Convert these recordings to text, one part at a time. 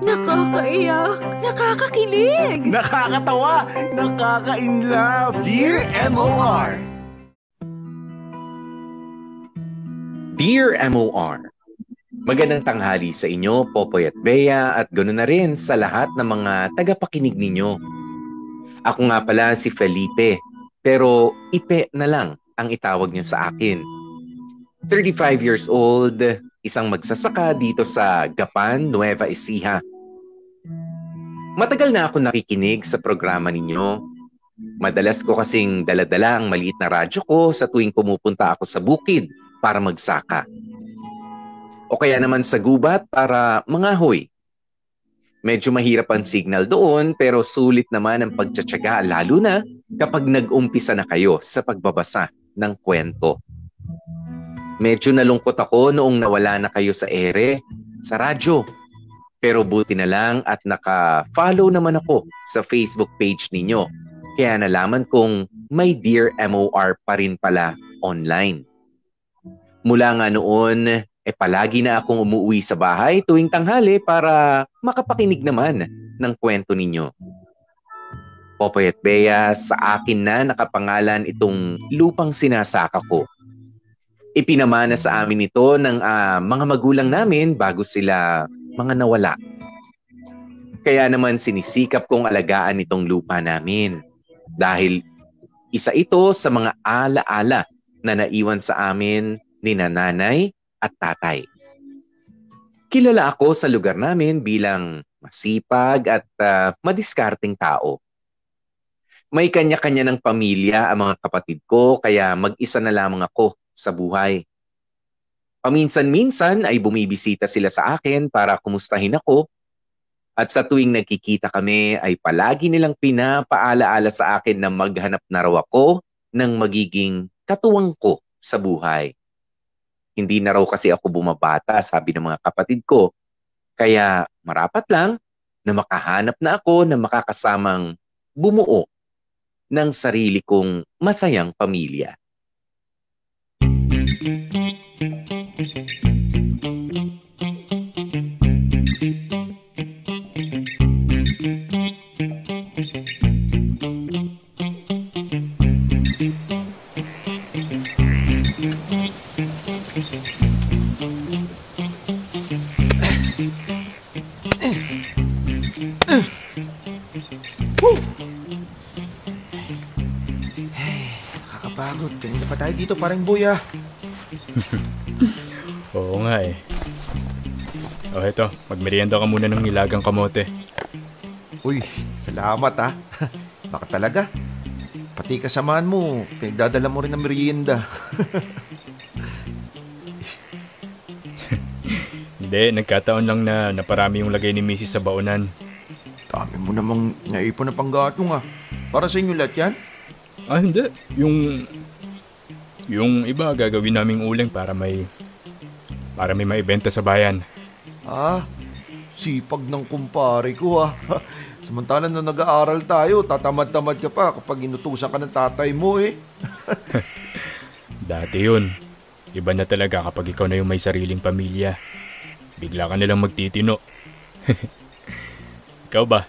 Nakakaiyak, nakakakilig, Nakakatawa, nakaka-inlove. Dear MOR. Dear MOR, magandang tanghali sa inyo, Popoy at Bea, at ganoon na rin sa lahat ng mga tagapakinig ninyo. Ako nga pala si Felipe, pero Ipe na lang ang itawag niyo sa akin. 35 years old, isang magsasaka dito sa Gapan, Nueva Ecija. Matagal na ako nakikinig sa programa ninyo. Madalas ko kasing daladala ang maliit na radyo ko sa tuwing pumupunta ako sa bukid para magsaka. O kaya naman sa gubat para mangahoy. Medyo mahirap ang signal doon pero sulit naman ang pagtsatsaga lalo na kapag nag-umpisa na kayo sa pagbabasa ng kwento. Medyo nalungkot ako noong nawala na kayo sa ere, sa radyo. Pero buti na lang at naka-follow naman ako sa Facebook page ninyo. Kaya nalaman kong may Dear MOR pa rin pala online. Mula nga noon, palagi na akong umuwi sa bahay tuwing tanghali para makapakinig naman ng kwento ninyo. Popoy at Bea, sa akin na nakapangalan itong lupang sinasaka ko. Ipinamana sa amin ito ng mga magulang namin bago sila mga nawala. Kaya naman sinisikap kong alagaan itong lupa namin dahil isa ito sa mga ala-ala na naiwan sa amin ni nanay at tatay. Kilala ako sa lugar namin bilang masipag at madiskarteng tao. May kanya-kanya ng pamilya ang mga kapatid ko kaya mag-isa na lamang ako sa buhay. Paminsan-minsan ay bumibisita sila sa akin para kumustahin ako at sa tuwing nagkikita kami ay palagi nilang pinapaalaala sa akin na maghanap na raw ako ng magiging katuwang ko sa buhay. Hindi na raw kasi ako bumabata, sabi ng mga kapatid ko. Kaya marapat lang na makahanap na ako ng makakasamang bumuo ng sarili kong masayang pamilya. Nakakapagod. Kanina pa tayo dito parang buya. Oo nga eh. O eto, magmerienda ka muna ng nilagang kamote. Uy, salamat ha. Baka talaga. Pati kasamaan mo, pinagdadala mo rin ng merienda. Hindi, nagkataon lang na naparami yung lagay ni Mrs. sa baonan. Dami mo namang naipon na panggatong ha. Para sa inyo lahat yan? Hindi. Yung iba gagawin naming uling para may maibenta sa bayan. Sipag ng kumpare ko ha. Samantalang na nag-aaral tayo, tatamad-tamad ka pa kapag inutusan ka ng tatay mo eh. Dati yun. Iba na talaga kapag ikaw na yung may sariling pamilya. Bigla ka nilang magtitino. Ikaw ba?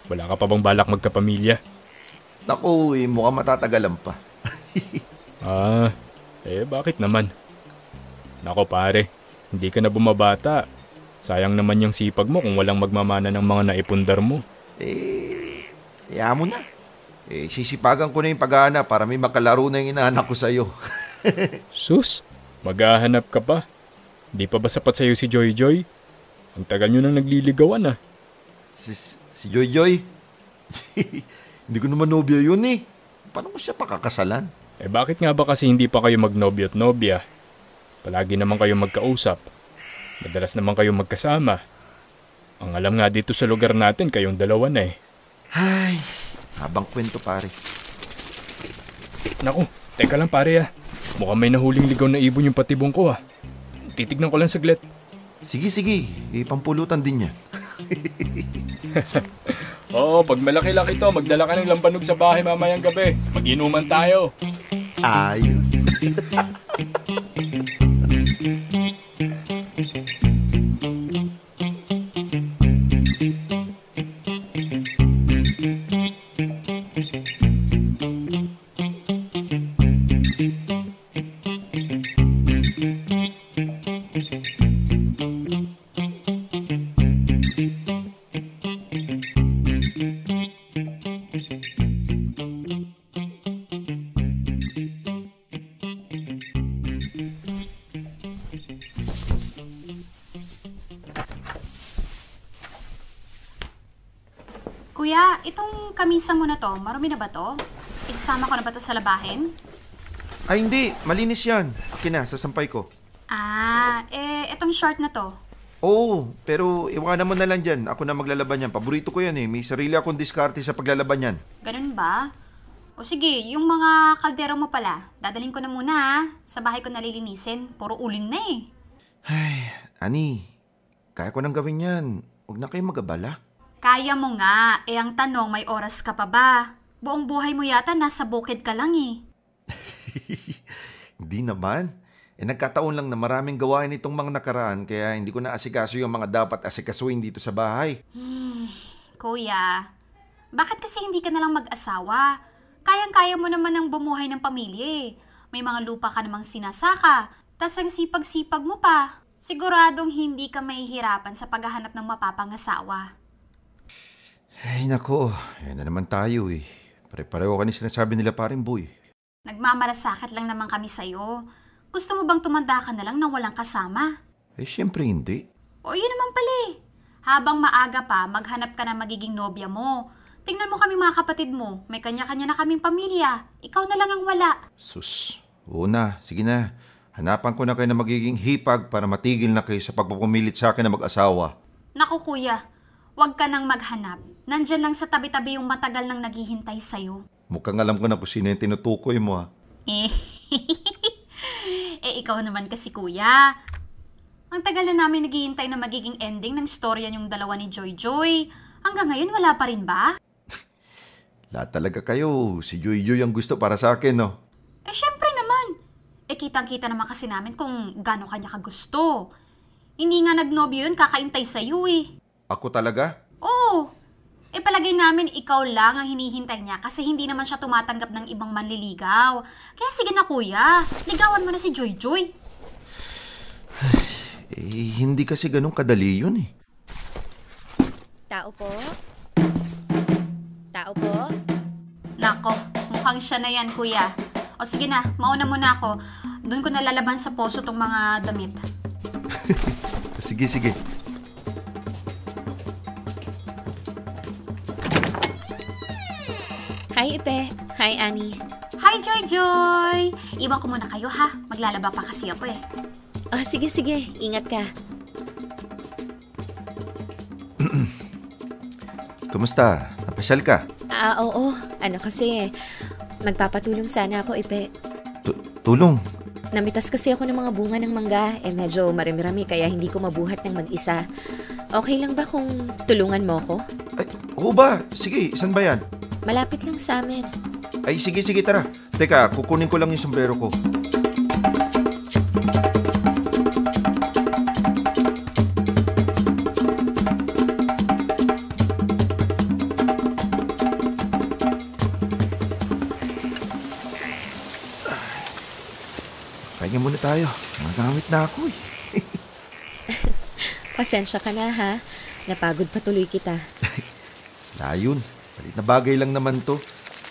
Wala ka pa bang balak magkapamilya? Naku, mukhang matatagalan pa. Bakit naman? Nako pare, hindi ka na bumabata. Sayang naman yung sipag mo kung walang magmamana ng mga naipundar mo. Kaya mo na. Sisipagan ko na yung pag-ahanap para may makalaro na yung inaanak ko sa'yo. Sus, maghahanap ka pa? Di pa ba sapat sa'yo si Joy Joy? Ang tagal nyo nang nagliligawan ah. Si Joy Joy? Hindi ko naman nobya yun eh. Paano mo siya pakakasalan? Bakit nga ba kasi hindi pa kayo magnobyo at nobya? Palagi naman kayo magkausap. Madalas naman kayo magkasama. Ang alam nga dito sa lugar natin, kayong dalawa na eh. Ay, habang kwento pare. Naku, teka lang pare ah. Mukhang may nahuling ligaw na ibon yung patibong ko ah. Titignan ko lang saglit. Sige, pampulutan din yan. Oo, pag malaki-laki to, magdala ka ng lampanog sa bahay mamayang gabi. Mag-inuman tayo. Ayos. Kuya, itong kamisa mo na to, marumi na ba to? Isasama ko na ba to sa labahin? Ay hindi, malinis yan. Akin na, sasampay ko. Itong short na to. Oo, pero iwanan mo na lang dyan. Ako na maglalaban yan. Paborito ko yan eh. May sarili akong diskarte sa paglalaban yan. Ganun ba? O sige, yung mga kaldero mo pala, dadalhin ko na muna ha. Sa bahay ko nalilinisin. Puro uling na eh. Ay, Ani, kaya ko nang gawin yan. Huwag na kayo mag-abala. Kaya mo nga. Ang tanong, may oras ka pa ba? Buong buhay mo yata nasa bukid ka lang eh. Hindi naman. Nagkataon lang na maraming gawain itong mga nakaraan kaya hindi ko na asikaso yung mga dapat asikasuin dito sa bahay. Kuya, bakit kasi hindi ka nalang mag-asawa? Kayang-kaya mo naman ang bumuhay ng pamilya eh. May mga lupa ka namang sinasaka, tas ang sipag-sipag mo pa. Siguradong hindi ka mahihirapan sa paghahanap ng mapapangasawa. Ay nako, yan na naman tayo eh. Pare-pareho ka ni sinasabi nila paring boy. Nagmamalasakit lang naman kami sa'yo. Gusto mo bang tumanda ka na lang na walang kasama? Eh syempre hindi. O yun naman pala eh. Habang maaga pa, maghanap ka na magiging nobya mo. Tingnan mo kami mga kapatid mo. May kanya-kanya na kaming pamilya. Ikaw na lang ang wala. Sus, oo na, sige na. Hanapan ko na kayo na magiging hipag para matigil na kayo sa pagpupumilit sa akin na mag-asawa. Naku kuya, huwag ka nang maghanap. Nandyan lang sa tabi-tabi yung matagal nang naghihintay sa'yo. Mukhang alam ko na kung sino yung tinutukoy mo ha. Ikaw naman kasi kuya. Ang tagal na namin naghihintay na magiging ending ng storya niyong dalawa ni Joy Joy. Hanggang ngayon wala pa rin ba? Lahat talaga kayo. Si Joy Joy ang gusto para sa akin, no? Syempre naman. Kitang-kita naman kasi namin kung gaano kanya kagusto. Hindi nga nagnobyo yun, kakaintay sa'yo eh. Ako talaga? Oo. Palagay namin ikaw lang ang hinihintay niya kasi hindi naman siya tumatanggap ng ibang manliligaw. Kaya sige na kuya, ligawan mo na si Joy Joy. Hindi kasi ganun kadali yun eh. Tao po? Tao po? Nako, mukhang siya na yan kuya. O sige na, mauna muna ako. Doon ko nalalaban sa poso tong mga damit. Sige, sige. Hi, Ipe. Hi, Annie. Hi, Joy Joy! Iwan ko muna kayo ha. Maglalaba pa kasi ako eh. Oh, sige, sige. Ingat ka. Kumusta? Napasyal ka? Oo. Ano kasi, magpapatulong sana ako, Ipe. Tulong? Namitas kasi ako ng mga bunga ng mangga. Medyo marami-rami kaya hindi ko mabuhat ng mag-isa. Okay lang ba kung tulungan mo ko? Ay, oo ba? Sige, saan ba yan? Malapit lang sa amin. Ay, sige, tara. Teka, kukunin ko lang yung sombrero ko. Pahinga muna tayo. Magamit na ako eh. Pasensya ka na ha. Napagod pa tuloy kita. Layon. Palit na bagay lang naman to.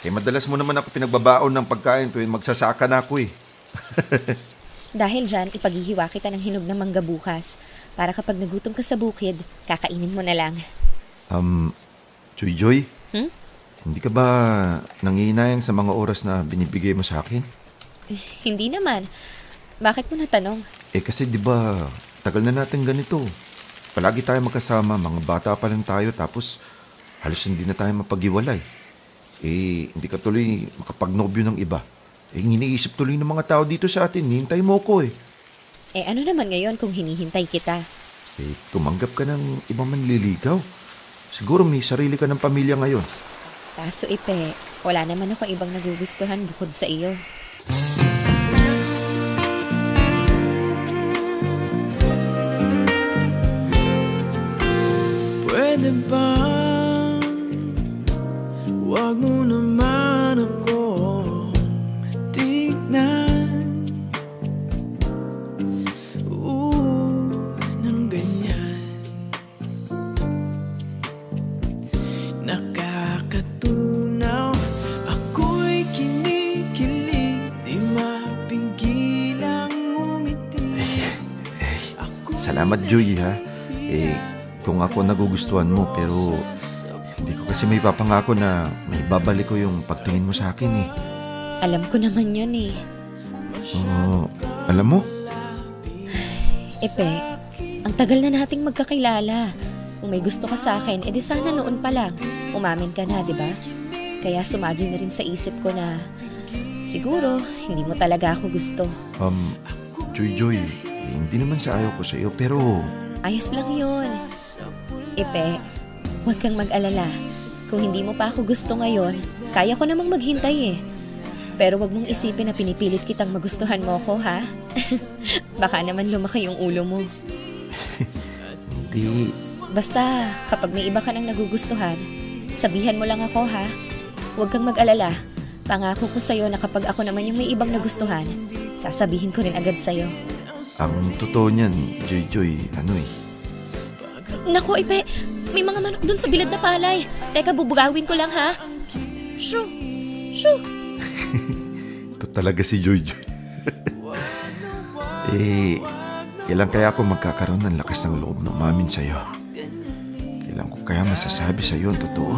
Madalas mo naman ako pinagbabaon ng pagkain tuwing magsasaka na ako eh. Dahil dyan, ipaghihiwa kita ng hinog ng mangga bukas. Para kapag nagutom ka sa bukid, kakainin mo na lang. Joy Joy? Hmm? Hindi ka ba nangihinayang sa mga oras na binibigay mo sa akin? Hindi naman. Bakit mo natanong? Kasi di ba tagal na natin ganito. Palagi tayo magkasama, mga bata pa lang tayo tapos halos hindi na tayo mapag-iwalay. Hindi ka tuloy makapagnobyo ng iba. Iniisip tuloy ng mga tao dito sa atin, hintay mo ko eh. Ano naman ngayon kung hinihintay kita? Tumanggap ka ng ibang manliligaw. Siguro may sarili ka ng pamilya ngayon. Kaso Ipe, wala naman ako ibang nagugustuhan bukod sa iyo. Pwede ba wag mo naman ako tignan ng ganyan. Nakakatunaw, ako'y kinikilig, di mapigilang ngumiti. Salamat Joy ha. Kung ako nagugustuhan mo pero Hindi ko kasi may papangako na may babalik ko yung pagtingin mo sa akin eh. Alam ko naman yun eh. Oo, alam mo? Epe, ang tagal na nating magkakilala. Kung may gusto ka sa akin, edi sana noon pa lang. Umamin ka na, di ba? Kaya sumagi na rin sa isip ko na siguro hindi mo talaga ako gusto. Joy, hindi naman sa ayaw ko sa iyo pero... Ayos lang yun. Epe, huwag kang mag-alala. Kung hindi mo pa ako gusto ngayon, kaya ko namang maghintay eh. Pero wag mong isipin na pinipilit kitang magustuhan mo ko, ha? Baka naman lumaki yung ulo mo. Hindi. Basta, kapag may iba ka nang nagugustuhan, sabihan mo lang ako, ha? Huwag kang mag-alala. Pangako ko sa'yo na kapag ako naman yung may ibang nagustuhan, sasabihin ko rin agad sa'yo. Ang totoo niyan, Joy, Naku, Ipe, may mga manok dun sa bilad na palay. Teka, bubugawin ko lang, ha? Shoo! Ito talaga si Joy. Kailan kaya ako magkakaroon ng lakas ng loob na umamin sa'yo? Kailan ko kaya masasabi sa'yo ang totoo?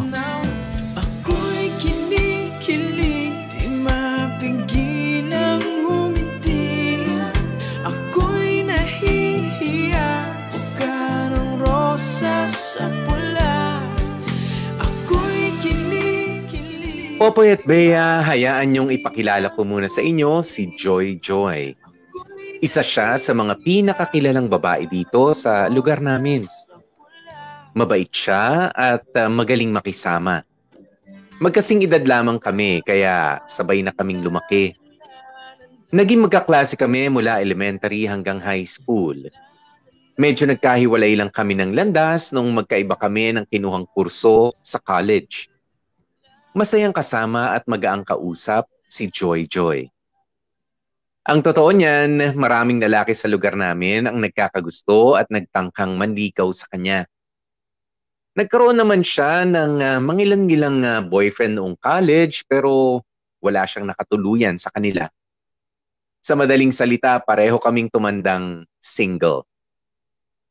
Ako'y kinikilig, di mapigilang ngumiti. Ako'y nahihiya, buka ng rosas sa pula. Ako'y kinikilig. Popoy at Bea, hayaan niyong ipakilala ko muna sa inyo si Joy. Isa siya sa mga pinakakilalang babae dito sa lugar namin. Mabait siya at magaling makisama. Magkasing edad lamang kami kaya sabay na kaming lumaki. Naging magkaklase kami mula elementary hanggang high school. Medyo nagkahiwalay lang kami ng landas nung magkaiba kami ng kinuhang kurso sa college. Masayang kasama at magaang kausap si Joy. Ang totoo niyan, maraming lalaki sa lugar namin ang nagkakagusto at nagtangkang manligaw sa kanya. Nagkaroon naman siya ng mangilan-ngilang boyfriend noong college pero wala siyang nakatuluyan sa kanila. Sa madaling salita, pareho kaming tumandang single.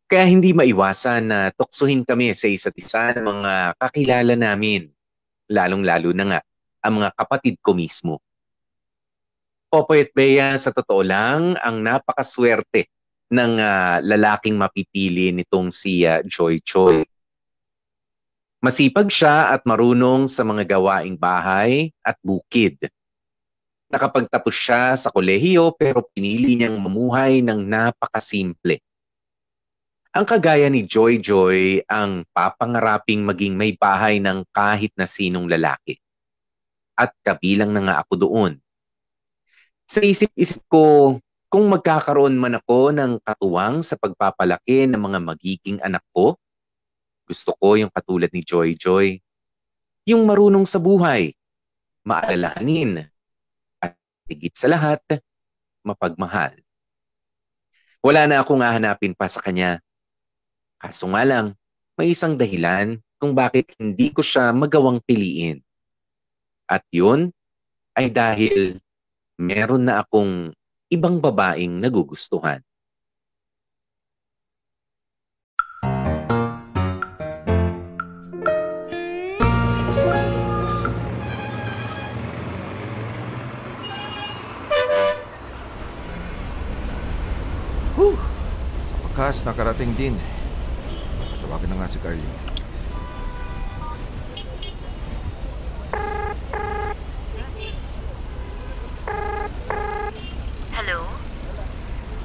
Kaya hindi maiwasan na tuksuhin kami sa isa't isa ng mga kakilala namin, lalong-lalo na nga ang mga kapatid ko mismo. Popoy at Bea, sa totoo lang, ang napakaswerte ng lalaking mapipili nitong si Joy. Masipag siya at marunong sa mga gawaing bahay at bukid. Nakapagtapos siya sa kolehiyo pero pinili niyang mamuhay ng napakasimple. Ang kagaya ni Joy ang papangaraping maging may bahay ng kahit na sinong lalaki. At kabilang na nga ako doon. Sa isip-isip ko, kung magkakaroon man ako ng katuwang sa pagpapalaki ng mga magiging anak ko, gusto ko yung katulad ni Joy. Yung marunong sa buhay, maalalahanin, at higit sa lahat, mapagmahal. Wala na akong hahanapin pa sa kanya. Kaso nga lang, may isang dahilan kung bakit hindi ko siya magawang piliin. At yun ay dahil meron na akong ibang babaeng nagugustuhan. Sa wakas, nakarating din. Tawagan na nga si Carly.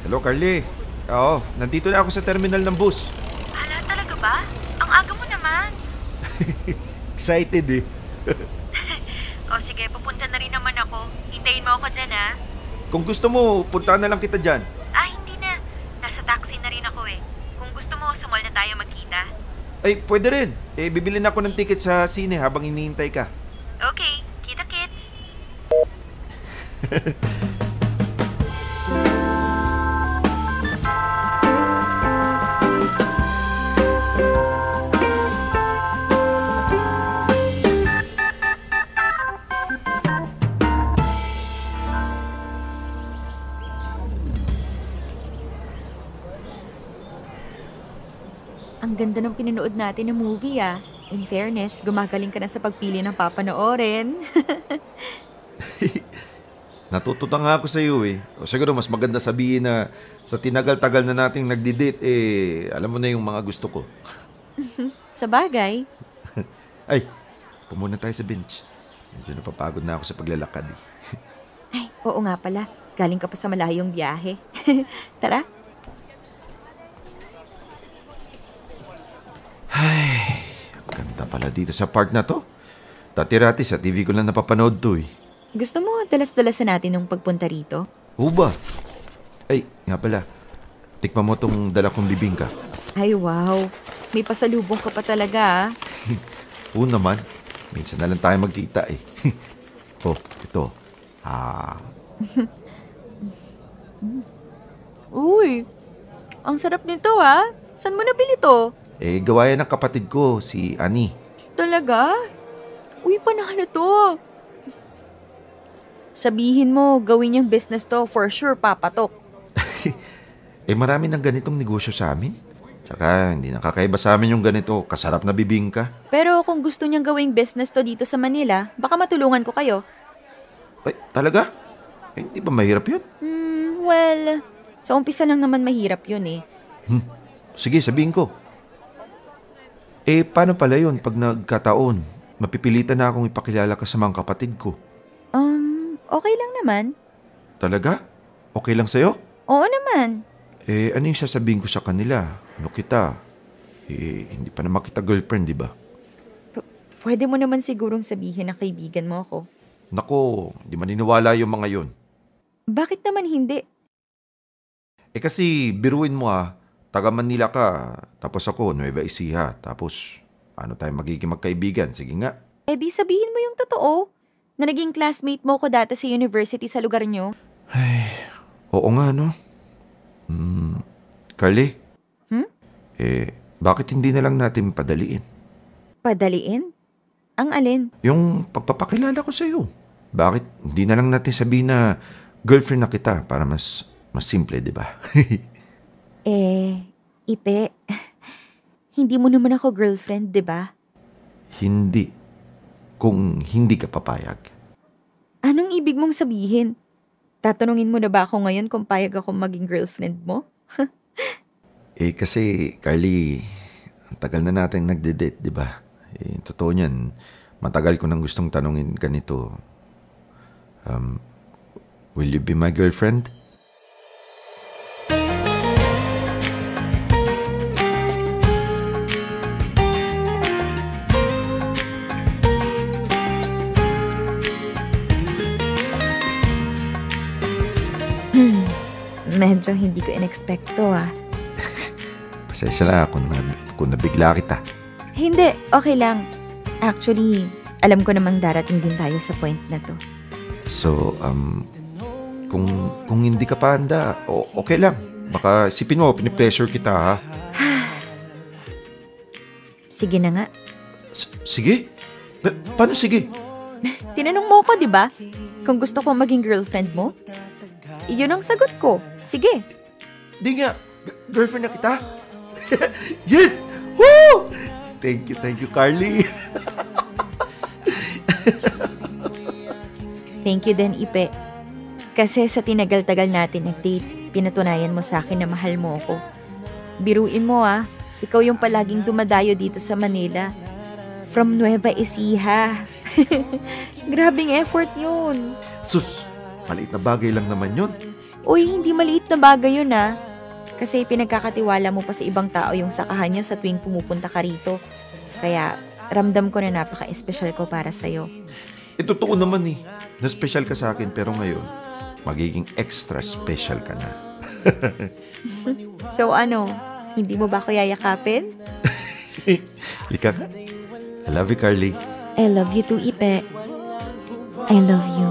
Hello, Carly. Oo, nandito na ako sa terminal ng bus. Hala, talaga ba? Ang aga mo naman. Excited eh. O sige, pupunta na rin naman ako. Hintayin mo ako dyan, ha? Kung gusto mo, punta na lang kita dyan. Hindi na. Nasa taxi na rin ako eh. Kung gusto mo, sumol na tayo magkita. Ay, pwede rin. Bibili na ako ng ticket sa sine habang hinihintay ka. Okay, kita-kits. Ang ganda ng pinanood natin na movie, ah. In fairness, gumagaling ka na sa pagpili ng papanoorin. Natututo nga ako sa iyo eh. O siguro mas maganda sabihin na sa tinagal-tagal na nating nagdi-date, alam mo na yung mga gusto ko. Sa bagay. Ay, pumuna tayo sa bench. Medyo napapagod na ako sa paglalakad eh. Ay, oo nga pala. Galing ka pa sa malayong biyahe. Tara. Ay, ang ganda pala dito sa part na to. Dati-rati sa TV ko lang napapanood to eh. Gusto mo dalas-dalasan natin yung pagpunta rito? Ba? Ay, nga pala. Tikman mo tong dala kong bibingka. Ay, wow. May pasalubong ka pa talaga, ah. Oo naman. Minsan na lang tayo magkita eh. Oh, ito. Uy, ang sarap nito, ah. Saan mo nabili to? Gawa yan ng kapatid ko, si Ani. Talaga? Uy, panalo to. Sabihin mo, gawin yung business to, for sure papatok. Marami ng ganitong negosyo sa amin. Tsaka, hindi nakakaiba sa amin yung ganito. Kasarap na bibingka. Pero kung gusto niyang gawing business to dito sa Manila, baka matulungan ko kayo. Ay, talaga? Hindi ba mahirap yun? Well, sa umpisa lang naman mahirap yun eh. Sige, sabihin ko. Paano pala yun pag nagkataon? Mapipilitan na akong ipakilala ka sa mga kapatid ko. Okay lang naman. Talaga? Okay lang sa'yo? Oo naman. Ano yung sasabihin ko sa kanila? Ano kita? Hindi pa naman kita girlfriend, di ba? Pwede mo naman sigurong sabihin na kaibigan mo ako. Nako, hindi maniniwala yung mga yun. Bakit naman hindi? Kasi biruin mo taga Manila ka, tapos ako, Nueva Ecija, tapos ano tayo magiging magkaibigan? Sige nga. Di sabihin mo yung totoo. Na naging classmate mo ko dati sa university sa lugar nyo. Ay, oo nga no. Carly? Bakit hindi na lang natin padaliin? Padaliin? Ang alin? Yung pagpapakilala ko sa'yo. Bakit hindi na lang natin sabihin na girlfriend na kita para mas simple, di ba? Ipe, hindi mo naman ako girlfriend, di ba? Hindi. Kung hindi ka papayag. Anong ibig mong sabihin? Tatanungin mo na ba ako ngayon kung payag ako maging girlfriend mo? Kasi, Carly, ang tagal na natin nagde-date, di ba? Totoo niyan, matagal ko nang gustong tanungin ganito. Will you be my girlfriend? Medyo hindi ko in-expect to, Pasensya na kung nabigla kita. Hindi, okay lang. Actually, alam ko namang darating din tayo sa point na to. So, kung hindi ka pa handa, okay lang. Baka isipin mo, pinipressure kita, ha? Sige na nga. Sige? Paano sige? Tinanong mo ko, di ba? Kung gusto ko maging girlfriend mo? Iyon ang sagot ko. Sige. Di nga. Girlfriend na kita? Yes! Woo! Thank you, Carly. Thank you din, Ipe. Kasi sa tinagal-tagal natin nag-date, pinatunayan mo sa akin na mahal mo ako. Biruin mo, ikaw yung palaging dumadayo dito sa Manila. From Nueva Ecija. Grabing effort yun. Sus, maliit na bagay lang naman yun. Uy, hindi maliit na bagay yun, Kasi pinagkakatiwala mo pa sa ibang tao yung sakahan nyo sa tuwing pumupunta ka rito. Kaya ramdam ko na napaka-espesyal ko para sa'yo. Totoo naman na special ka sa akin, pero ngayon, magiging extra special ka na. So ano, hindi mo ba ako yayakapin? Lika ka. I love you, Carly. I love you too, Ipe. I love you.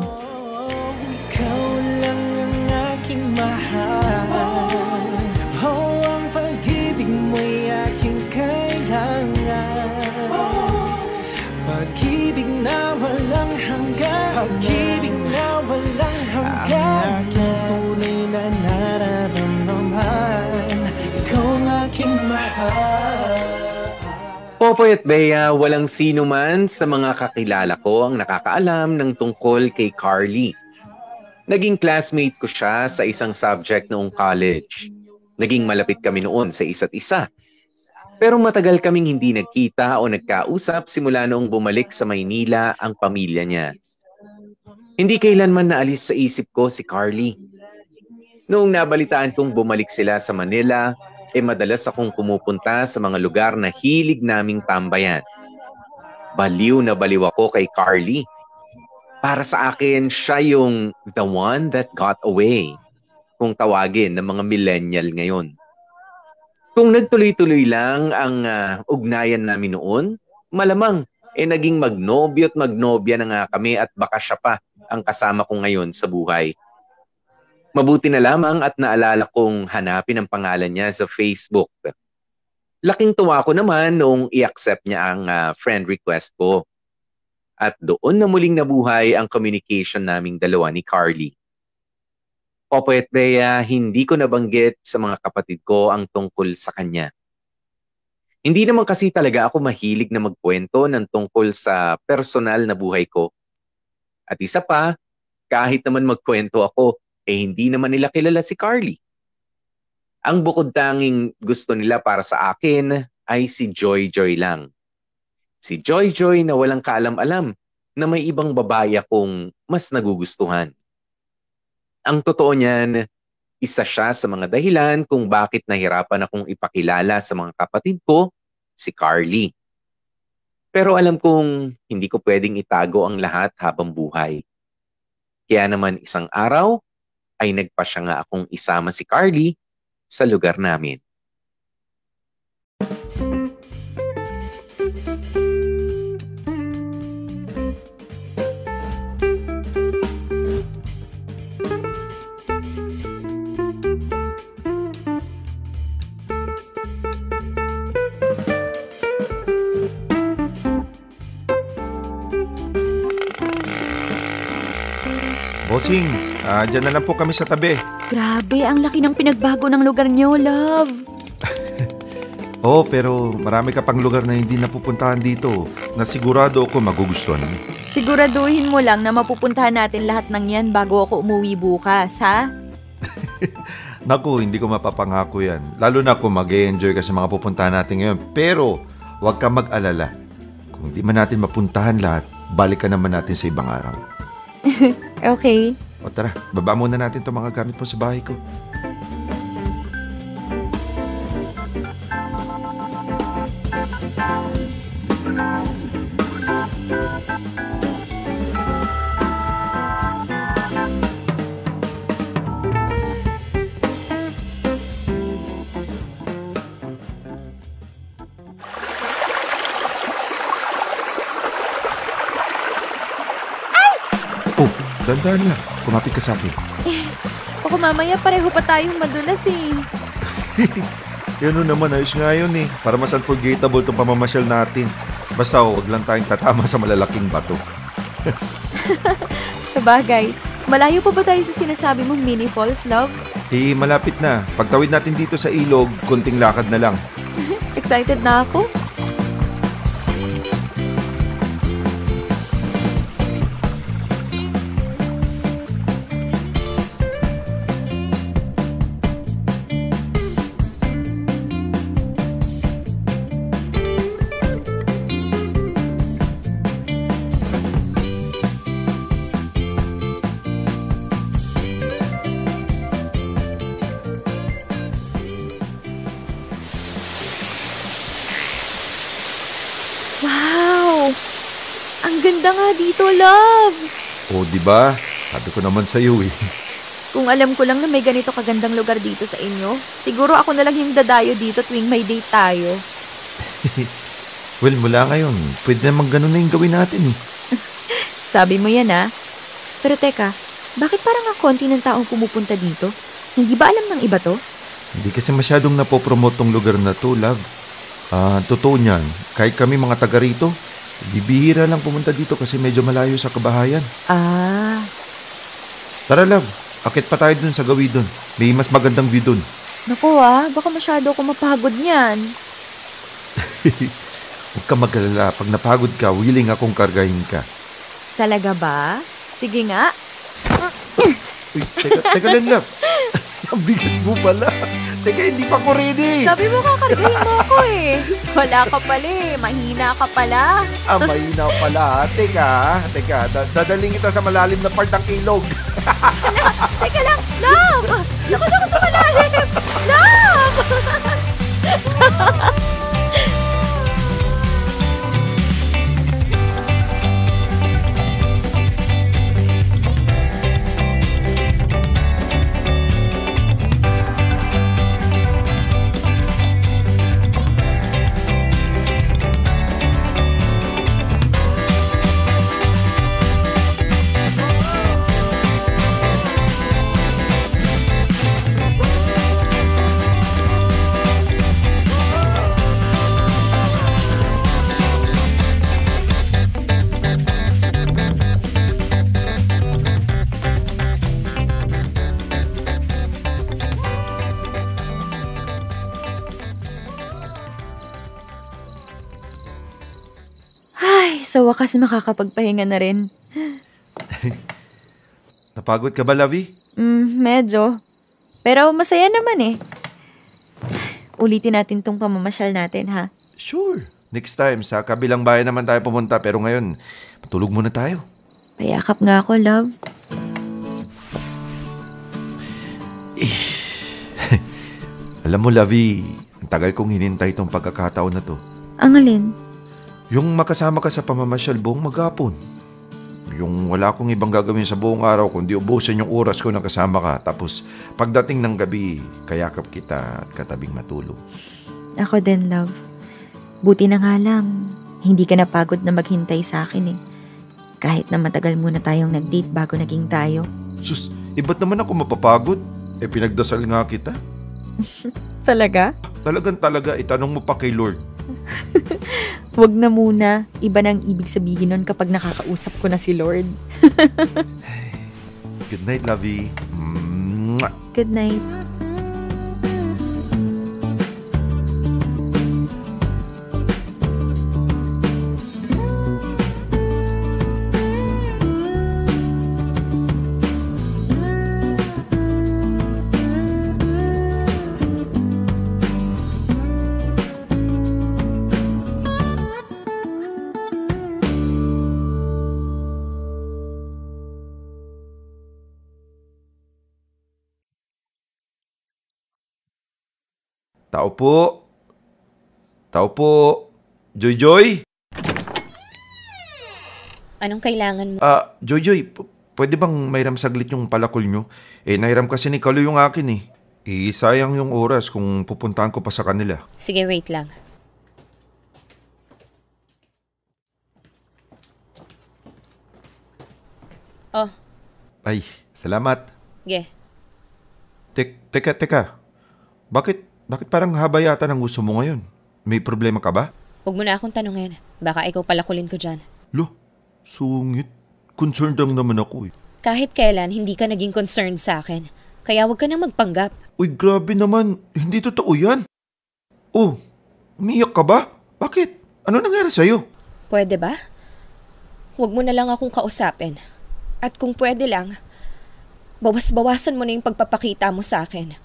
Ikaw lang ang aking mahal. Ang pag-ibig mo'y aking kailangan. Pag-ibig na walang hanggan. Pag-ibig na walang hanggan. Ang aking tunay na nararamdaman. Ikaw ang aking mahal. Popoy at Bea, walang sino man sa mga kakilala ko ang nakakaalam ng tungkol kay Carly. Naging classmate ko siya sa isang subject noong college. Naging malapit kami noon sa isa't isa. Pero matagal kaming hindi nagkita o nagkausap simula noong bumalik sa Maynila ang pamilya niya. Hindi kailanman naalis sa isip ko si Carly. Noong nabalitaan kong bumalik sila sa Manila, madalas akong pumupunta sa mga lugar na hilig naming tambayan. Baliw na baliw ako kay Carly. Para sa akin, siya yung the one that got away, kung tawagin ng mga millennial ngayon. Kung nagtuloy-tuloy lang ang ugnayan namin noon, malamang naging magnobyo at magnobya na nga kami at baka siya pa ang kasama ko ngayon sa buhay. Mabuti na lamang at naalala kong hanapin ang pangalan niya sa Facebook. Laking tuwa ko naman noong i-accept niya ang friend request ko. At doon na muling nabuhay ang communication naming dalawa ni Carly. Popoy at Bea, hindi ko nabanggit sa mga kapatid ko ang tungkol sa kanya. Hindi naman kasi talaga ako mahilig na magkwento ng tungkol sa personal na buhay ko. At isa pa, kahit naman magkwento ako, hindi naman nila kilala si Carly. Ang bukod tanging gusto nila para sa akin ay si Joy Joy lang. Si Joy Joy na walang kaalam-alam na may ibang babae akong mas nagugustuhan. Ang totoo niyan, isa siya sa mga dahilan kung bakit nahirapan akong ipakilala sa mga kapatid ko si Carly. Pero alam kong hindi ko pwedeng itago ang lahat habang buhay. Kaya naman isang araw, ay nagpasya nga akong isama si Carly sa lugar namin. Bossing, dyan na lang po kami sa tabi. Grabe, ang laki ng pinagbago ng lugar niyo, love. Pero marami ka pang lugar na hindi napupuntahan dito na sigurado ako magugustuhan mo. Siguraduhin mo lang na mapupuntahan natin lahat ng yan bago ako umuwi bukas, ha? Naku, hindi ko mapapangako yan. Lalo na kung mag-e-enjoy ka sa mga pupuntahan natin ngayon. Pero huwag ka mag-alala. Kung di man natin mapuntahan lahat, balik ka naman natin sa ibang araw. Okay. O tara, baba muna natin itong mga gamit mo sa bahay ko. Dandan lang. Kumapit ka sa akin. Baka mamaya pareho pa tayong madulas eh. Yan naman, ayos nga yun eh. Para mas unforgettable itong pamamasyal natin. Basta huwag lang tayong tatama sa malalaking bato. Sa bagay, malayo pa ba tayo sa sinasabi mong mini falls, love? Malapit na. Pagtawid natin dito sa ilog, konting lakad na lang. Excited na ako. Ang ganda nga dito, love. Diba? Sabi ko naman sa'yo eh. Kung alam ko lang na may ganito kagandang lugar dito sa inyo, siguro ako na lang yung dadayo dito tuwing may date tayo. Well, mula ngayon, pwede naman ganun na yung gawin natin eh. Sabi mo yan ah. Pero teka, bakit parang ang konti ng taong pumupunta dito? Hindi ba alam ng iba to? Hindi kasi masyadong napopromote tong lugar na to, love. Totoo niyan, kahit kami mga taga rito, bibihira lang pumunta dito kasi medyo malayo sa kabahayan. Tara, love. Akit pa tayo dun sa gawi dun. May mas magandang view dun. Naku baka masyado ako mapagod niyan. Huwag ka mag-alala. Pag napagod ka, willing akong kargahin ka. Talaga ba? Sige nga. Uy, teka lang, love. Ang bigat mo pala. Teka, hindi pa ko ready. Sabi mo kakargahin mo ako eh. Wala ka pala eh. Mahina ka pala. Mahina pala. Teka. Dadaling kita sa malalim na part ng ilog. Teka lang, love! Naku sa malalim! Love! Sa wakas makakapagpahinga na rin. Napagod ka ba, Lavi? Medyo. Pero masaya naman eh. Ulitin natin tong pamamasyal natin, ha? Sure. Next time, sa kabilang bayan naman tayo pumunta. Pero ngayon, matulog muna tayo. Payakap nga ako, love. Alam mo, Lavi, ang tagal kong hinintay itong pagkakataon na to. Ang alin? Yung makasama ka sa pamamasyal buong maghapon. Yung wala akong ibang gagawin sa buong araw kundi ubusin yung oras ko na kasama ka. Tapos pagdating ng gabi, kayakap kita at katabing matulog. Ako din, love. Buti na nga lang, hindi ka napagod na maghintay sa akin eh. Kahit na matagal muna tayong nag-date bago naging tayo. Sus, iba't naman ako mapapagod. Pinagdasal nga kita. Talaga? Talaga, itanong mo pa kay Lord. Wag na muna. Iba nang ibig sabihin nun kapag nakakausap ko na si Lord. Good night, Lavi. Good night. Tao po. Joy? Anong kailangan mo? Joy, pwede bang mayram saglit yung palakol nyo? Nairam kasi ni Kalo yung akin eh. Sayang yung oras kung pupuntahan ko pa sa kanila. Sige, wait lang. Oh. Ay, salamat. Ge. Teka. Bakit parang haba yata ng gusto mo ngayon? May problema ka ba? Huwag mo na akong tanungin. Baka ikaw palakulin ko dyan. Lo, sungit. Concerned lang naman ako eh. Kahit kailan, hindi ka naging concerned sa akin. Kaya huwag ka nang magpanggap. Uy, grabe naman. Hindi totoo yan. Oh, umiyak ka ba? Bakit? Ano nangyari sa'yo? Pwede ba? Huwag mo na lang akong kausapin. At kung pwede lang, bawas-bawasan mo na yung pagpapakita mo sa akin.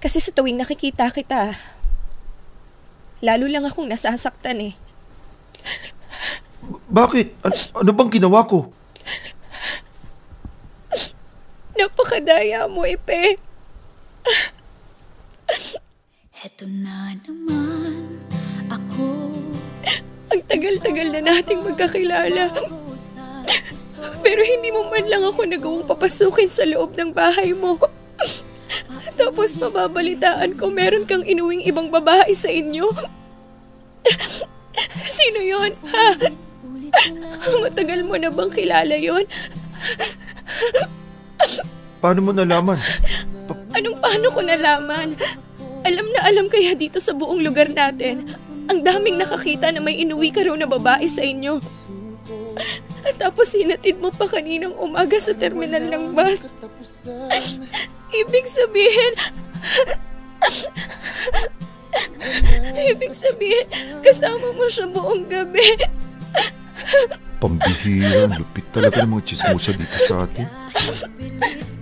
Kasi sa tuwing nakikita kita, lalo lang akong nasasaktan eh. Bakit? Ano bang ginawa ko? Napakadaya mo, Ipe. Eto na naman ako. Ang tagal-tagal na nating magkakilala. Pero hindi mo man lang ako nagawang papasukin sa loob ng bahay mo. Tapos mababalitaan ko meron kang inuwing ibang babae sa inyo. Sino yon? Ha? Matagal mo na bang kilala yon? Paano mo nalaman? Paano ko nalaman? Alam na alam kaya dito sa buong lugar natin. Ang daming nakakita na may inuwi ka raw na babae sa inyo. At tapos hinatid mo pa kaninang umaga sa terminal ng bus. Ibig sabihin, Ibig sabihin, kasama mo siya buong gabi. Pambihira, lupit talaga ng mga chismosa dito sa atin.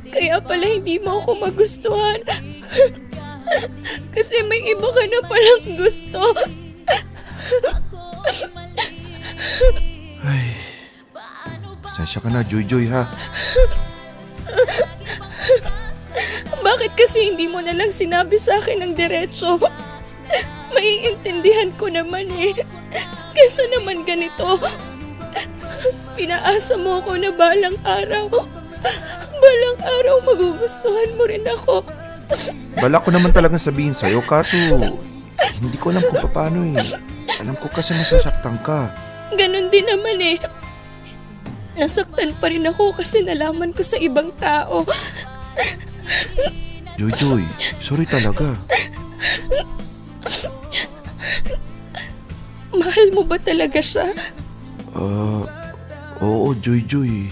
Kaya pala hindi mo ako magustuhan. Kasi may iba ka na palang gusto. Ay, pasensya ka na, Joy ha. Bakit kasi hindi mo na lang sinabi sa akin ng diretso? Maiintindihan ko naman eh. Kesa naman ganito. Pinaasa mo ako na balang araw magugustuhan mo rin ako. Bala ko naman talagang sabihin sa'yo, kaso hindi ko alam kung paano eh. Alam ko kasi masasaktan ka. Ganon din naman eh. Nasaktan pa rin ako kasi nalaman ko sa ibang tao. Joy, sorry talaga. Mahal mo ba talaga siya? Oo, Joy.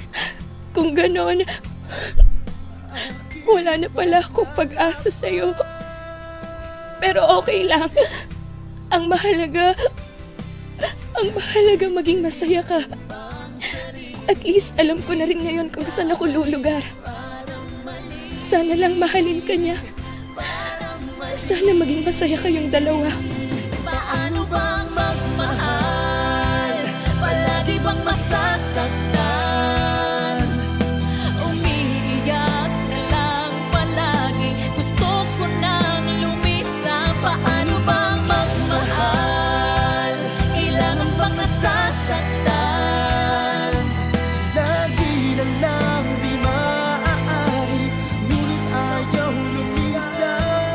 Kung ganon, wala na pala akong pag-asa sa'yo. Pero okay lang. Ang mahalaga maging masaya ka. At least alam ko na rin ngayon kung saan ako lulugar. Sana lang mahalin ka niya. Sana maging masaya kayong dalawa. Paano bang magmahal? Palagi bang masasaktan? Umiiyak na lang palagi. Gusto ko nang lumisang. Paano bang magmahal? Kailangan bang nasasaktan? Lagi na lang di maaari, ngunit ayaw lumisang.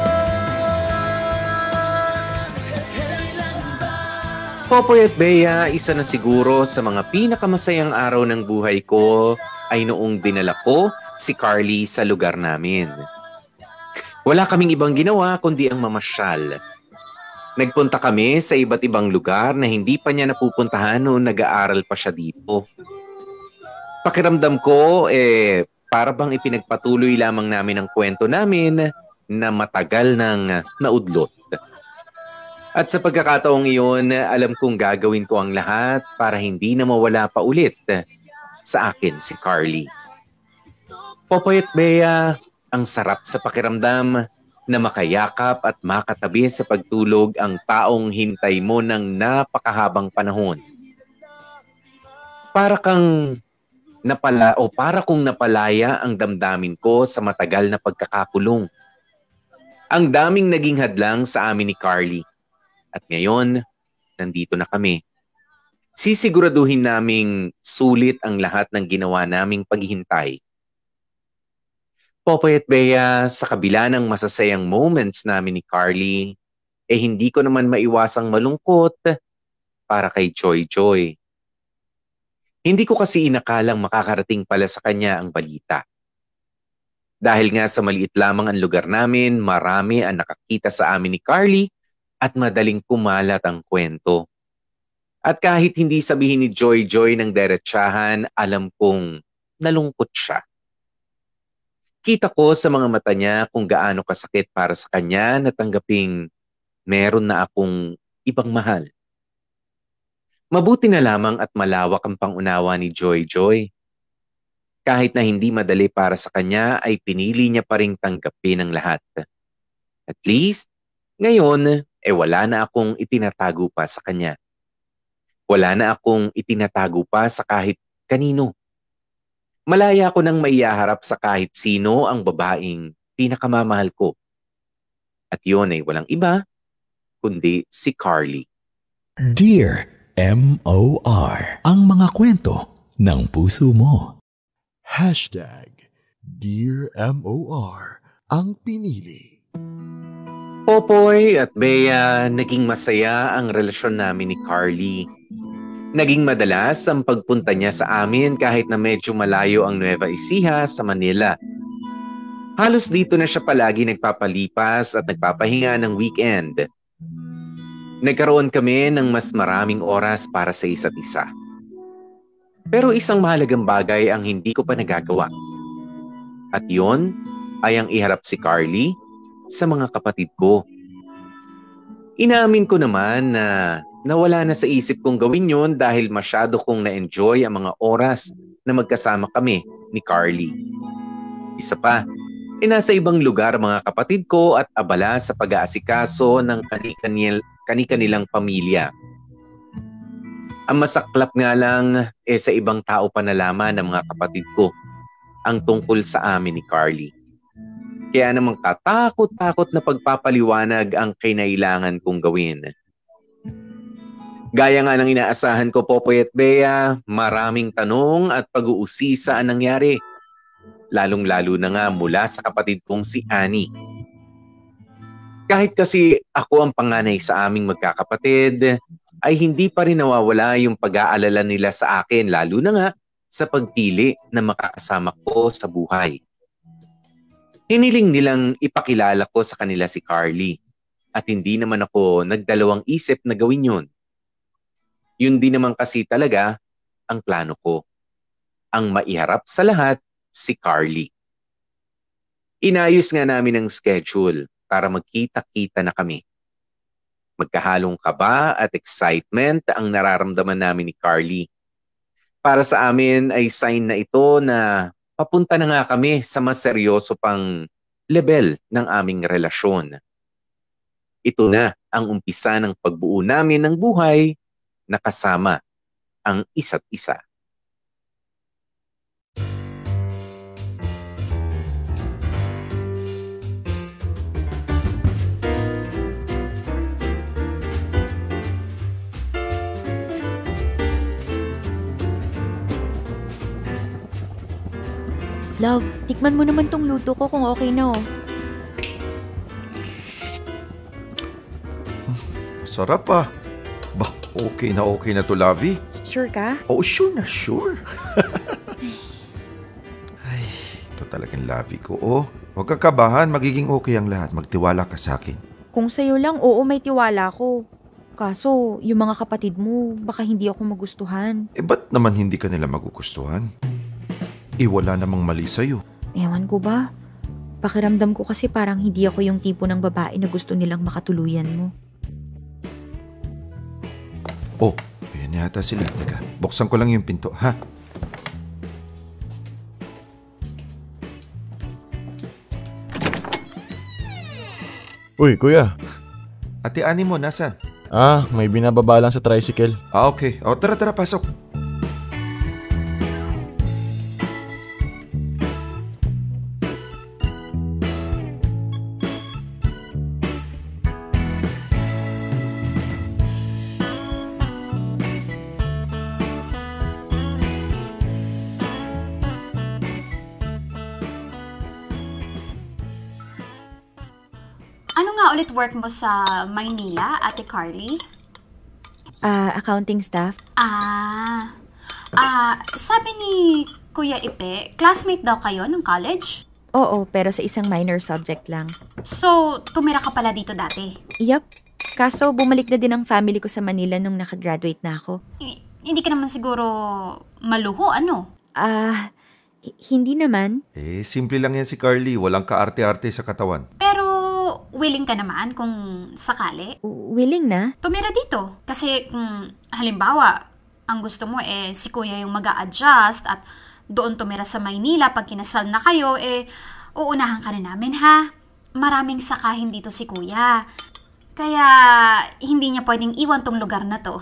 Kailan ba? Popoy at Bea, isa na siguro sa mga pinakamasayang araw ng buhay ko ay noong dinala ko si Carly sa lugar namin. Wala kaming ibang ginawa kundi ang mamasyal. Nagpunta kami sa iba't ibang lugar na hindi pa niya napupuntahan noon nag-aaral pa siya dito. Pakiramdam ko, para bang ipinagpatuloy lamang namin ang kwento namin na matagal nang naudlot. At sa pagkakataong iyon, alam kong gagawin ko ang lahat para hindi na mawala pa ulit sa akin si Carly. Popoy at Bea, ang sarap sa pakiramdam na makayakap at makatabi sa pagtulog ang taong hintay mo ng napakahabang panahon. Para kung napalaya ang damdamin ko sa matagal na pagkakakulong. Ang daming naging hadlang sa amin ni Carly. At ngayon, nandito na kami. Sisiguraduhin naming sulit ang lahat ng ginawa naming paghihintay. Popoy at Bea, sa kabila ng masasayang moments namin ni Carly, hindi ko naman maiwasang malungkot para kay Joy. Hindi ko kasi inakalang makakarating pala sa kanya ang balita. Dahil nga sa maliit lamang ang lugar namin, marami ang nakakita sa amin ni Carly at madaling kumalat ang kwento. At kahit hindi sabihin ni Joy ng diretsahan, alam kong nalungkot siya. Kita ko sa mga mata niya kung gaano kasakit para sa kanya na tanggaping meron na akong ibang mahal. Mabuti na lamang at malawak ang pangunawa ni Joy. Kahit na hindi madali para sa kanya, ay pinili niya pa ring tanggapin ang lahat. At least, ngayon, wala na akong itinatago pa sa kanya. Wala na akong itinatago pa sa kahit kanino. Malaya ko nang maiyaharap sa kahit sino ang babaeng pinakamamahal ko. At yun ay walang iba, kundi si Carly. Dear M.O.R. Ang mga kwento ng puso mo. Dear M.O.R. Ang pinili. Popoy at Bea, naging masaya ang relasyon namin ni Carly. Naging madalas ang pagpunta niya sa amin kahit na medyo malayo ang Nueva Ecija sa Manila. Halos dito na siya palagi nagpapalipas at nagpapahinga ng weekend. Nagkaroon kami ng mas maraming oras para sa isa't isa. Pero isang mahalagang bagay ang hindi ko pa nagagawa. At yon ay ang iharap si Carly sa mga kapatid ko. Inaamin ko naman na nawala na sa isip kong gawin yun dahil masyado kong na-enjoy ang mga oras na magkasama kami ni Carly. Isa pa, nasa ibang lugar mga kapatid ko at abala sa pag-aasikaso ng kani-kanilang pamilya. Ang masaklap nga lang sa ibang tao pa nalaman ng mga kapatid ko ang tungkol sa amin ni Carly. Kaya namang katakot-takot na pagpapaliwanag ang kinailangan kong gawin. Gaya nga ng inaasahan ko, Popoy at Bea, maraming tanong at pag-uusisa ang nangyari. Lalong-lalo na nga mula sa kapatid kong si Annie. Kahit kasi ako ang panganay sa aming magkakapatid, ay hindi pa rin nawawala yung pag-aalala nila sa akin, lalo na nga sa pagpili na makakasama ko sa buhay. Hiniling nilang ipakilala ko sa kanila si Carly at hindi naman ako nagdalawang isip na gawin yun. Yun din naman kasi talaga ang plano ko. Ang maiharap sa lahat, si Carly. Inayos nga namin ang schedule para magkita-kita na kami. Magkahalong kaba at excitement ang nararamdaman namin ni Carly. Para sa amin ay sign na ito na papunta na nga kami sa mas seryoso pang level ng aming relasyon. Ito na ang umpisa ng pagbuo namin ng buhay na kasama ang isa't isa. Love, tikman mo naman tong luto ko kung okay na oh. Sarap ah. Bah, okay na to, Lavi. Sure ka? Oh, sure na sure. Ay, ito talagang Lavi ko. Oh, huwag ka kabahan, magiging okay ang lahat. Magtiwala ka sa akin. Kung sa'yo lang, oo, may tiwala ko. Kaso, yung mga kapatid mo, baka hindi ako magustuhan. Ba't naman hindi ka nila magugustuhan? Wala namang mali sa'yo. Ewan ko ba? Pakiramdam ko kasi parang hindi ako yung tipo ng babae na gusto nilang makatuluyan mo. Oh, ayan yata sila. Teka, buksan ko lang yung pinto, ha? Uy, kuya. Ate Annie mo, nasan? May binababa lang sa tricycle. Okay. O, tara, pasok. Ano nga ulit work mo sa Maynila, Ate Carly? Accounting staff. Sabi ni Kuya Ipe, classmate daw kayo ng college? Oo, pero sa isang minor subject lang. So, tumira ka pala dito dati? Yup. Kaso, bumalik na din ang family ko sa Manila nung nakagraduate na ako. Hindi ka naman siguro maluho, ano? Hindi naman. Simple lang yan si Carly. Walang kaarte-arte sa katawan. Pero, willing ka naman kung sakali? Willing na? Tumira dito. Kasi kung halimbawa, ang gusto mo si Kuya yung mag-a-adjust at doon tumira sa Maynila pag kinasal na kayo, uunahan ka na namin ha. Maraming sakahin dito si Kuya. Kaya hindi niya pwedeng iwan tong lugar na to.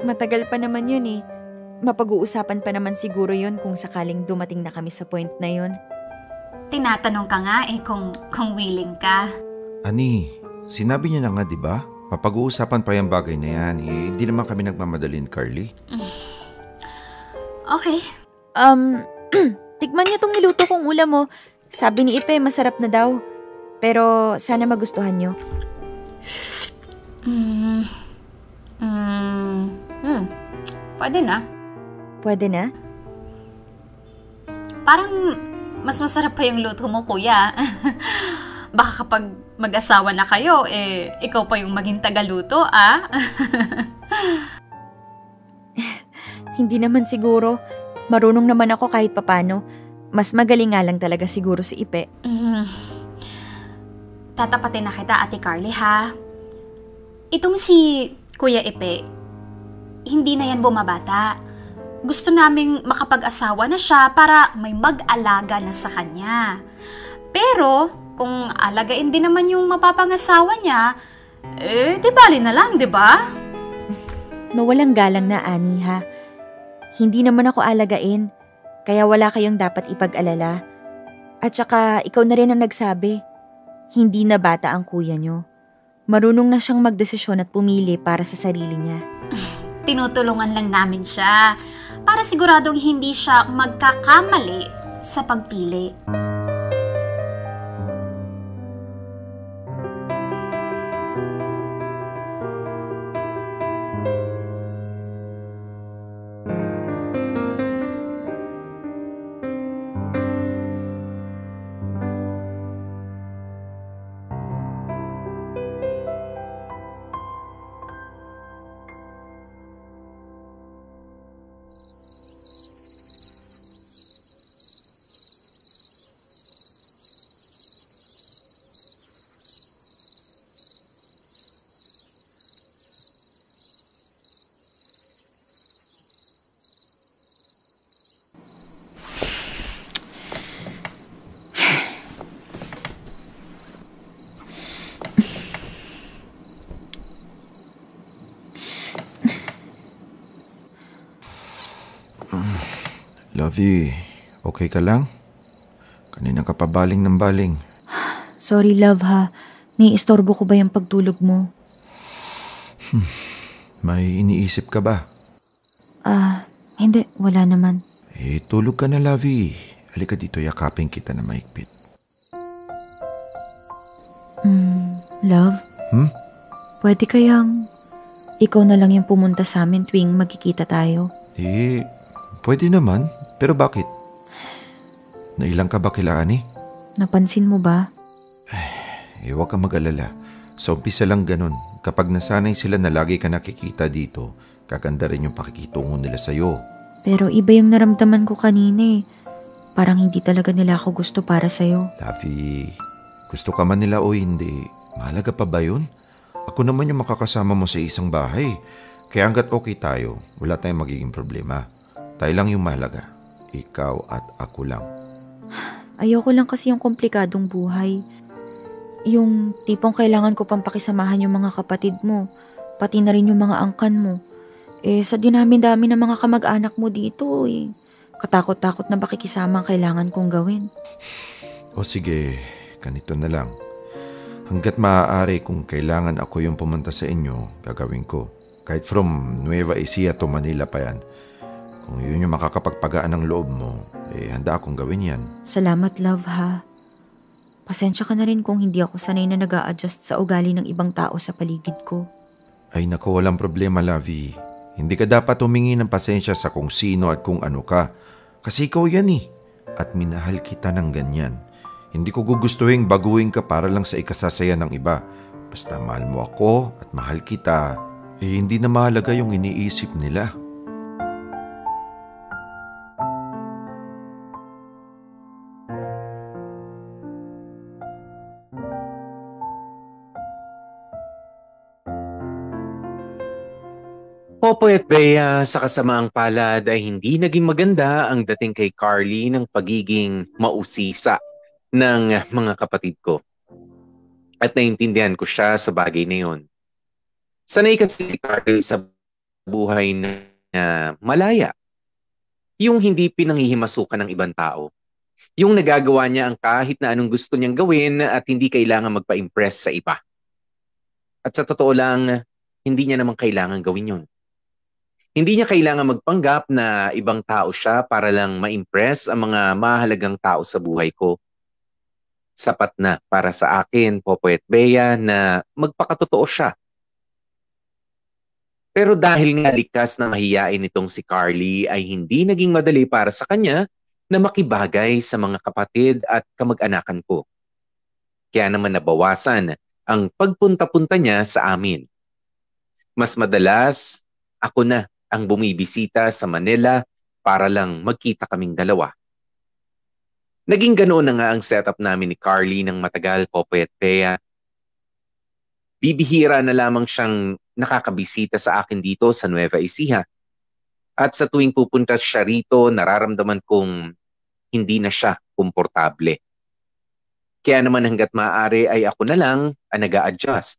Matagal pa naman yun eh. Mapag-uusapan pa naman siguro yun kung sakaling dumating na kami sa point na yun. Tinatanong ka nga kung willing ka. Ani, sinabi niya na nga, di ba? Mapag-uusapan pa yung bagay na yan. Hindi naman kami nagmamadalin, Carly. Okay. Tikman niyo tong niluto kong ulam mo. Sabi ni Ipe, masarap na daw. Pero sana magustuhan niyo. Pwede na. Pwede na? Parang mas masarap pa yung luto mo, Kuya. Baka kapag mag-asawa na kayo, ikaw pa yung maging tagaluto, Hindi naman siguro. Marunong naman ako kahit papano. Mas magaling nga lang talaga siguro si Ipe. Tatapatin na kita, Ate Carly, ha? Itong si Kuya Ipe, hindi na yan bumabata. Gusto naming makapag-asawa na siya para may mag-alaga na sa kanya. Pero, kung alagain din naman yung mapapangasawa niya, di bali na lang, di ba? Mawalang galang na, Ani, ha? Hindi naman ako alagain, kaya wala kayong dapat ipag-alala. At saka, ikaw na rin ang nagsabi, hindi na bata ang kuya nyo. Marunong na siyang magdesisyon at pumili para sa sarili niya. Tinutulungan lang namin siya para siguradong hindi siya magkakamali sa pagpili. Lovey, okay ka lang? Kanina ka pa baling ng baling. Sorry, love, ha. May istorbo ko ba yung pagtulog mo? May iniisip ka ba? Hindi. Wala naman. Tulog ka na, Lovey. Halika dito, yakapin kita na maigpit. Love? Pwede kayang ikaw na lang yung pumunta sa amin tuwing magkikita tayo? Pwede naman. Pero bakit? Nailang ka ba kila Ani? Napansin mo ba? Huwag kang mag-alala. Sa umpisa lang ganun. Kapag nasanay sila na lagi ka nakikita dito, kaganda rin yung pakikitungo nila sa'yo. Pero iba yung naramdaman ko kanina eh. Parang hindi talaga nila ako gusto para sa'yo. Lovey, gusto ka man nila o hindi, mahalaga pa ba yun? Ako naman yung makakasama mo sa isang bahay. Kaya hanggat okay tayo, wala tayong magiging problema. Tayo lang yung mahalaga. Ikaw at ako lang. Ayoko lang kasi yung komplikadong buhay. Yung tipong kailangan ko pang pakisamahan yung mga kapatid mo, pati na rin yung mga angkan mo. Sa dinami-dami ng mga kamag-anak mo dito, katakot-takot na bakikisama ang kailangan kong gawin. O sige, ganito na lang. Hanggat maaari kung kailangan ako yung pumunta sa inyo, gagawin ko. Kahit from Nueva Ecija to Manila pa yan. Kung yun yung makakapagpagaan ng loob mo, handa akong gawin yan. Salamat, love, ha. Pasensya ka na rin kung hindi ako sanay na nag-a-adjust sa ugali ng ibang tao sa paligid ko. Ay naku, walang problema, Lovey. Hindi ka dapat humingi ng pasensya sa kung sino at kung ano ka. Kasi ikaw yan eh. At minahal kita ng ganyan. Hindi ko gugustuhin baguhin ka para lang sa ikasasaya ng iba. Basta mahal mo ako at mahal kita, hindi na mahalaga yung iniisip nila. Popoy at Bea, sa kasamaang palad ay hindi naging maganda ang dating kay Carly ng pagiging mausisa ng mga kapatid ko. At naintindihan ko siya sa bagay na yun. Sanay kasi si Carly sa buhay na malaya. Yung hindi pinanghihimasukan ng ibang tao. Yung nagagawa niya ang kahit na anong gusto niyang gawin at hindi kailangan magpa-impress sa iba. At sa totoo lang, hindi niya naman kailangan gawin yun. Hindi niya kailangan magpanggap na ibang tao siya para lang ma-impress ang mga mahalagang tao sa buhay ko. Sapat na para sa akin, Popoy at Bea, na magpakatotoo siya. Pero dahil nga likas na mahiyain itong si Carly, ay hindi naging madali para sa kanya na makibagay sa mga kapatid at kamag-anakan ko. Kaya naman nabawasan ang pagpunta-punta niya sa amin. Mas madalas, ako na ang bumibisita sa Manila para lang magkita kaming dalawa. Naging ganoon na nga ang setup namin ni Carly ng matagal, Popoy at Pea. Bibihira na lamang siyang nakakabisita sa akin dito sa Nueva Ecija. At sa tuwing pupunta siya rito, nararamdaman kong hindi na siya komportable. Kaya naman hanggat maaari ay ako na lang ang nag-a-adjust.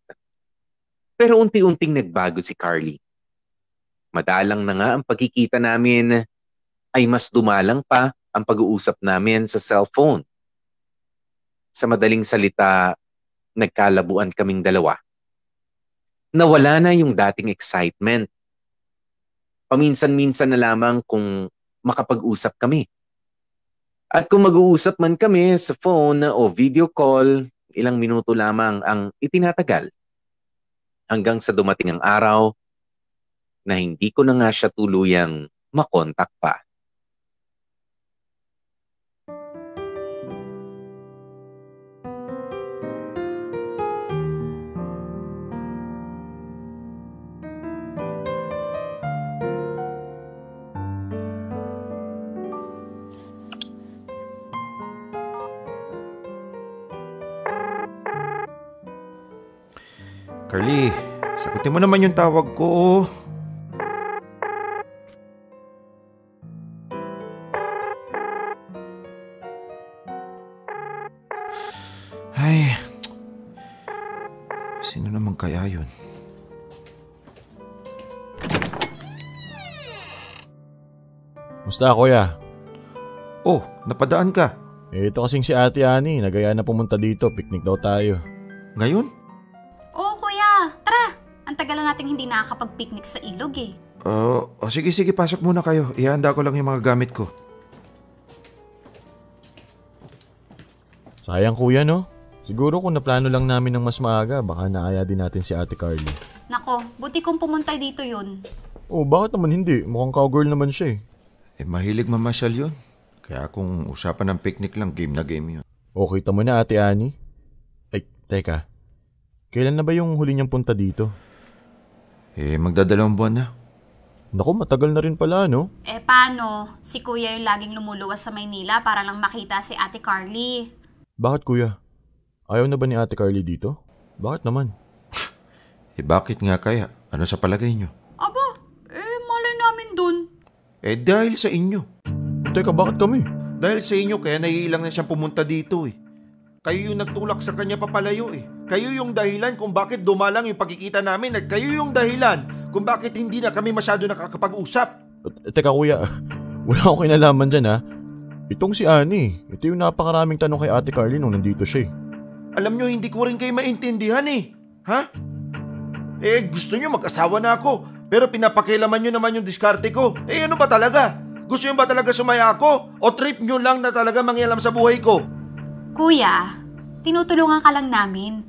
Pero unti-unting nagbago si Carly. Madalang na nga ang pagkikita namin, ay mas dumalang pa ang pag-uusap namin sa cellphone. Sa madaling salita, nagkalabuan kaming dalawa. Nawala na yung dating excitement. Paminsan-minsan na lamang kung makapag-usap kami. At kung mag-uusap man kami sa phone o video call, ilang minuto lamang ang itinatagal. Hanggang sa dumating ang araw na hindi ko na nga siya tuluyang makontak pa. Carly, sagutin mo naman yung tawag ko. Ay, sino naman kaya yun? Musta, kuya? Oh, napadaan ka. Ito kasing si Ate Ani, nagaya na pumunta dito, picnic daw tayo. Ngayon? Ang tagal na nating hindi nakakapag-picnic sa ilog eh. Sige, pasok muna kayo. Ihanda ko lang yung mga gamit ko. Sayang kuya, no? Siguro kung naplano lang namin ng mas maaga, baka naaya din natin si Ate Carly. Nako, buti kung pumunta dito yun. Oh, bakit naman hindi? Mukhang cowgirl naman siya eh. Mahilig mamasyal yun. Kaya kung usapan ng picnic lang, game na game yun. Okay, tamo na Ate Ani. Ay, teka. Kailan na ba yung huli niyang punta dito? Magdadalawang buwan na. Naku, matagal na rin pala, no? Paano? Si kuya yung laging lumuluwas sa Maynila para lang makita si Ate Carly. Bakit kuya? Ayaw na ba ni Ate Carly dito? Bakit naman? Bakit nga kaya? Ano sa palagay nyo? Aba, malay namin dun. Dahil sa inyo. Teka, bakit kami? Dahil sa inyo, kaya naiilang na siyang pumunta dito eh. Kayo yung nagtulak sa kanya papalayo eh. Kayo yung dahilan kung bakit dumalang yung pagkikita namin at kayo yung dahilan kung bakit hindi na kami masyado nakakapag-usap. Teka kuya, wala akong kinalaman dyan ha. Itong si Ani, ito yung napakaraming tanong kay Ate Carly nung nandito siya eh. Alam nyo, hindi ko rin kayo maintindihan eh. Ha? Gusto nyo mag-asawa na ako, pero pinapakilaman nyo naman yung diskarte ko. Ano ba talaga? Gusto nyo ba talaga sumaya ako? O trip nyo lang na talaga mangyalam sa buhay ko? Kuya, tinutulungan ka lang namin.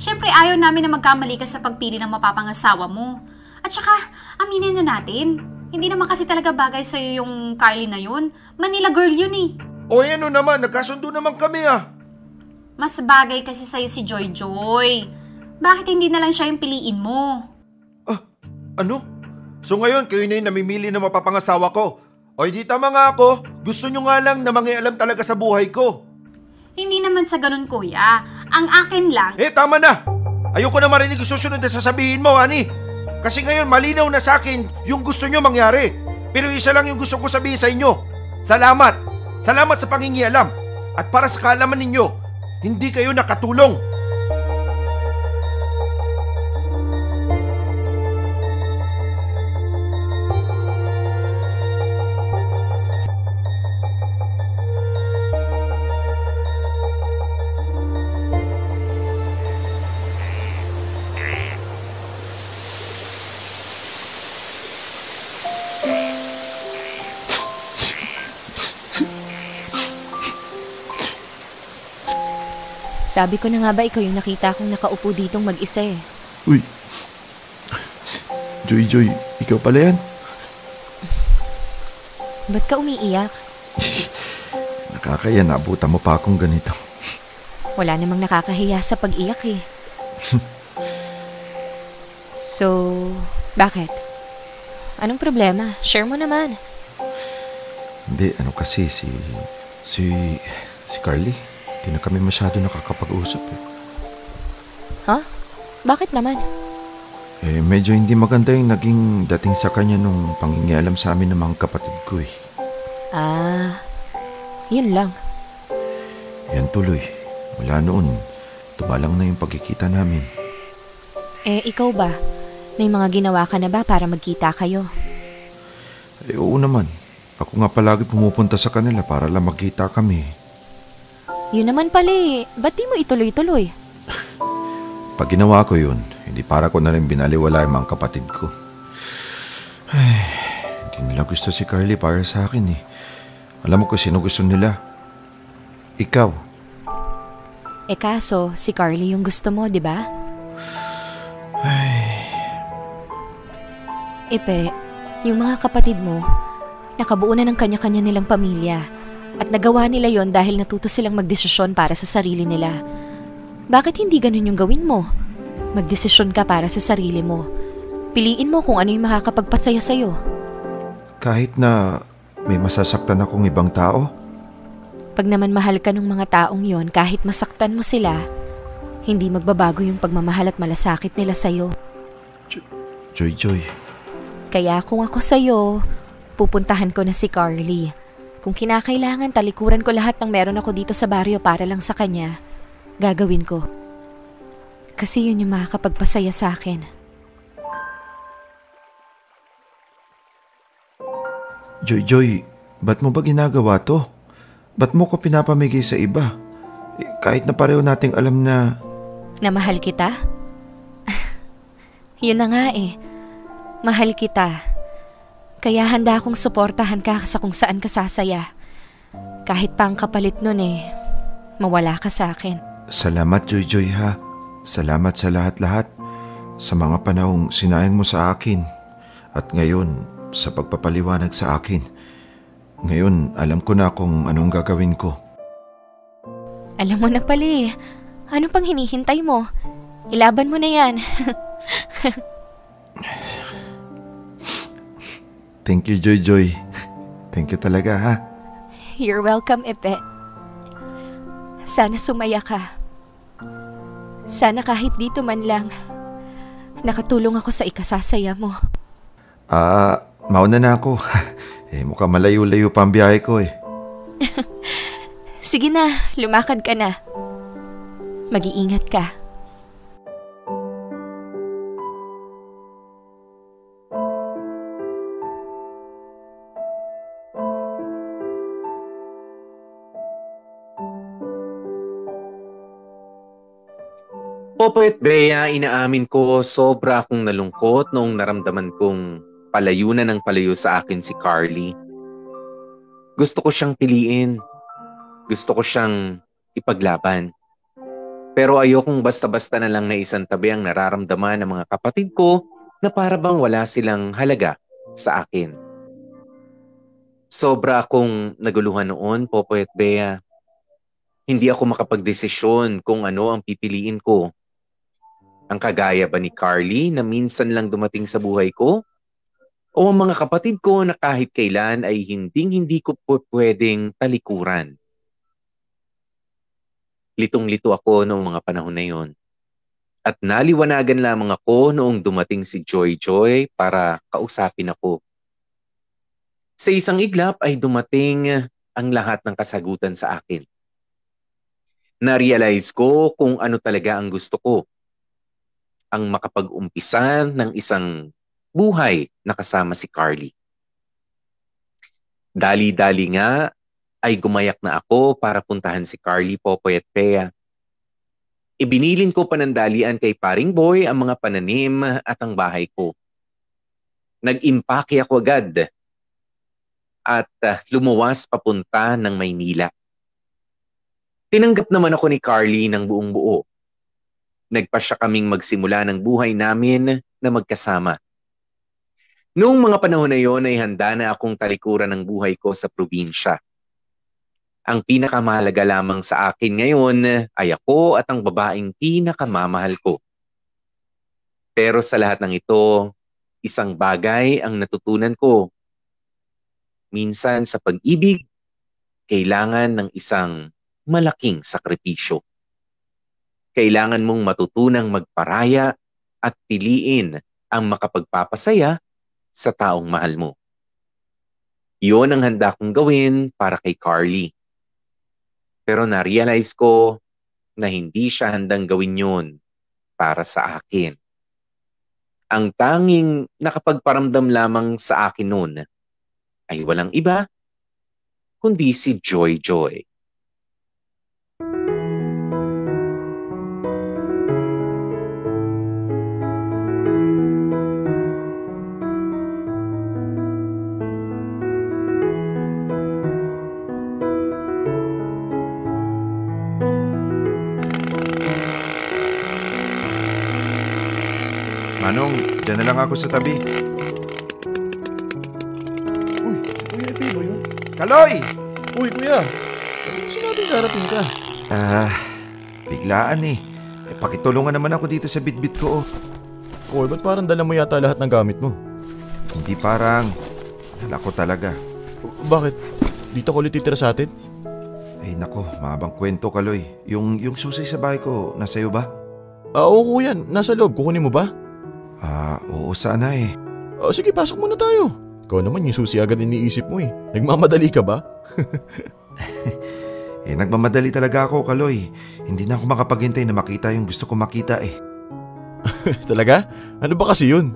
Siyempre ayaw namin na magkamali ka sa pagpili ng mapapangasawa mo. At saka, aminin na natin, hindi naman kasi talaga bagay sa'yo yung Carly na yun. Manila girl yun eh. Ano naman, nagkasundo naman kami ah. Mas bagay kasi sa'yo si Joy Joy. Bakit hindi na lang siya yung piliin mo? Ano? So ngayon, kayo na yung namimili na mapapangasawa ko. Di tama nga ako. Gusto nyo nga lang na mangialam talaga sa buhay ko. Hindi naman sa ganun, kuya. Ang akin lang... Tama na! Ayoko na marinig yung susunod na sasabihin mo, Ani. Kasi ngayon, malinaw na sa akin yung gusto nyo mangyari. Pero isa lang yung gusto ko sabihin sa inyo. Salamat! Salamat sa pangingialam. At para sa kaalaman ninyo, hindi kayo nakatulong. Sabi ko na nga ba ikaw yung nakita kong nakaupo ditong mag-isa eh. Uy, Joy, ikaw pala yan? Ba't ka umiiyak? Nakakaya, naabutan mo pa akong ganito. Wala namang nakakahiya sa pag-iyak eh. So, bakit? Anong problema? Share mo naman. Hindi, kasi Si Carly, di na kami masyado nakakapag-usap eh. Ha? Bakit naman? Medyo hindi maganda yung naging dating sa kanya nung pangingialam sa amin ng mga kapatid ko eh. Yun lang. Yan tuloy. Mula noon, tumalang na yung pagkikita namin. Ikaw ba? May mga ginawa ka na ba para magkita kayo? Oo naman. Ako nga palagi pumupunta sa kanila para lang magkita kami. Yun naman pala ba't di mo ituloy-tuloy? Pag ginawa ko yun, hindi para ko na rin binaliwala yung mga kapatid ko. Ay, hindi nila gusto si Carly para sa akin eh. Alam mo kung sino gusto nila. Ikaw. Kaso, si Carly yung gusto mo, di ba? Epe, yung mga kapatid mo, nakabuo na ng kanya-kanya nilang pamilya at nagawa nila yon dahil natuto silang magdesisyon para sa sarili nila. Bakit hindi ganun yung gawin mo? Magdesisyon ka para sa sarili mo. Piliin mo kung ano yung makakapagpasaya sa'yo. Kahit na may masasaktan akong ibang tao? Pag naman mahal ka ng mga taong yon, kahit masaktan mo sila, hindi magbabago yung pagmamahal at malasakit nila sa'yo. Joy. Kaya kung ako sa'yo, pupuntahan ko na si Carly. Kung kinakailangan, talikuran ko lahat ng meron ako dito sa baryo para lang sa kanya. Gagawin ko. Kasi yun yung makakapagpasaya sa akin. Joy, ba't mo ba ginagawa to? Ba't mo ko pinapamigay sa iba? Kahit na pareho nating alam na... Na mahal kita? Yun na nga Mahal kita. Kaya handa akong suportahan ka sa kung saan ka sasaya. Kahit pa ang kapalit nun mawala ka sa akin. Salamat Joy ha. Salamat sa lahat-lahat. Sa mga panahong sinayang mo sa akin. At ngayon, sa pagpapaliwanag sa akin. Ngayon, alam ko na kung anong gagawin ko. Alam mo na pala Ano pang hinihintay mo? Ilaban mo na yan. Thank you, Joy. Thank you talaga, ha? You're welcome, Epe. Sana sumaya ka. Sana kahit dito man lang, nakatulong ako sa ikasasaya mo. Mauna na ako. Mukhang malayo-layo pa ang biyahe ko Sige na, lumakad ka na. Mag-iingat ka. Popoy at Bea, inaamin ko sobra akong nalungkot noong naramdaman kong palayo na ng palayo sa akin si Carly. Gusto ko siyang piliin. Gusto ko siyang ipaglaban. Pero ayokong basta-basta na lang na isantabi ang nararamdaman ng mga kapatid ko na para bang wala silang halaga sa akin. Sobra akong naguluhan noon, Popoy at Bea. Hindi ako makapagdesisyon kung ano ang pipiliin ko. Ang kagaya ba ni Carly na minsan lang dumating sa buhay ko? O ang mga kapatid ko na kahit kailan ay hindi ko pwedeng talikuran? Litong-lito ako noong mga panahon na yon. At naliwanagan lamang ako noong dumating si Joy para kausapin ako. Sa isang iglap ay dumating ang lahat ng kasagutan sa akin. Na-realize ko kung ano talaga ang gusto ko. Ang makapag-umpisa ng isang buhay na kasama si Carly. Dali-dali nga ay gumayak na ako para puntahan si Carly, Popoy at Bea. Ibinilin ko panandalian kay Paring Boy ang mga pananim at ang bahay ko. Nag-impake ako agad at lumuwas papunta ng Maynila. Tinanggap naman ako ni Carly ng buong buo. Nagpasya kaming magsimula ng buhay namin na magkasama. Noong mga panahon na yon ay handa na akong talikuran ng buhay ko sa probinsya. Ang pinakamahalaga lamang sa akin ngayon ay ako at ang babaeng pinakamamahal ko. Pero sa lahat ng ito, isang bagay ang natutunan ko. Minsan sa pag-ibig, kailangan ng isang malaking sakripisyo. Kailangan mong matutunang magparaya at piliin ang makapagpapasaya sa taong mahal mo. Iyon ang handa kong gawin para kay Carly. Pero na-realize ko na hindi siya handang gawin yun para sa akin. Ang tanging nakapagparamdam lamang sa akin noon ay walang iba kundi si Joy Joy. Manong, dyan na lang ako sa tabi. Uy, si Kuya Epe ba yun? Kaloy! Uy, Kuya! Bakit sinabing darating ka? Biglaan eh. Pakitulungan naman ako dito sa bitbit ko. Uy, ba't parang dala mo yata lahat ng gamit mo? Hindi parang. Dala ko talaga. Bakit? Dito ko ulit titira sa atin? Ay nako, mahabang kwento, Kaloy. Yung susi sa bahay ko, nasa'yo ba? Oo, Kuya. Nasa loob. Kukunin mo ba? Oo sana eh. Sige, pasok muna tayo. Ikaw naman yung susi agad iniisip mo eh. Nagmamadali ka ba? Nagmamadali talaga ako, Kaloy. Hindi na ako makapaghintay na makita yung gusto ko makita eh. Talaga? Ano ba kasi yun?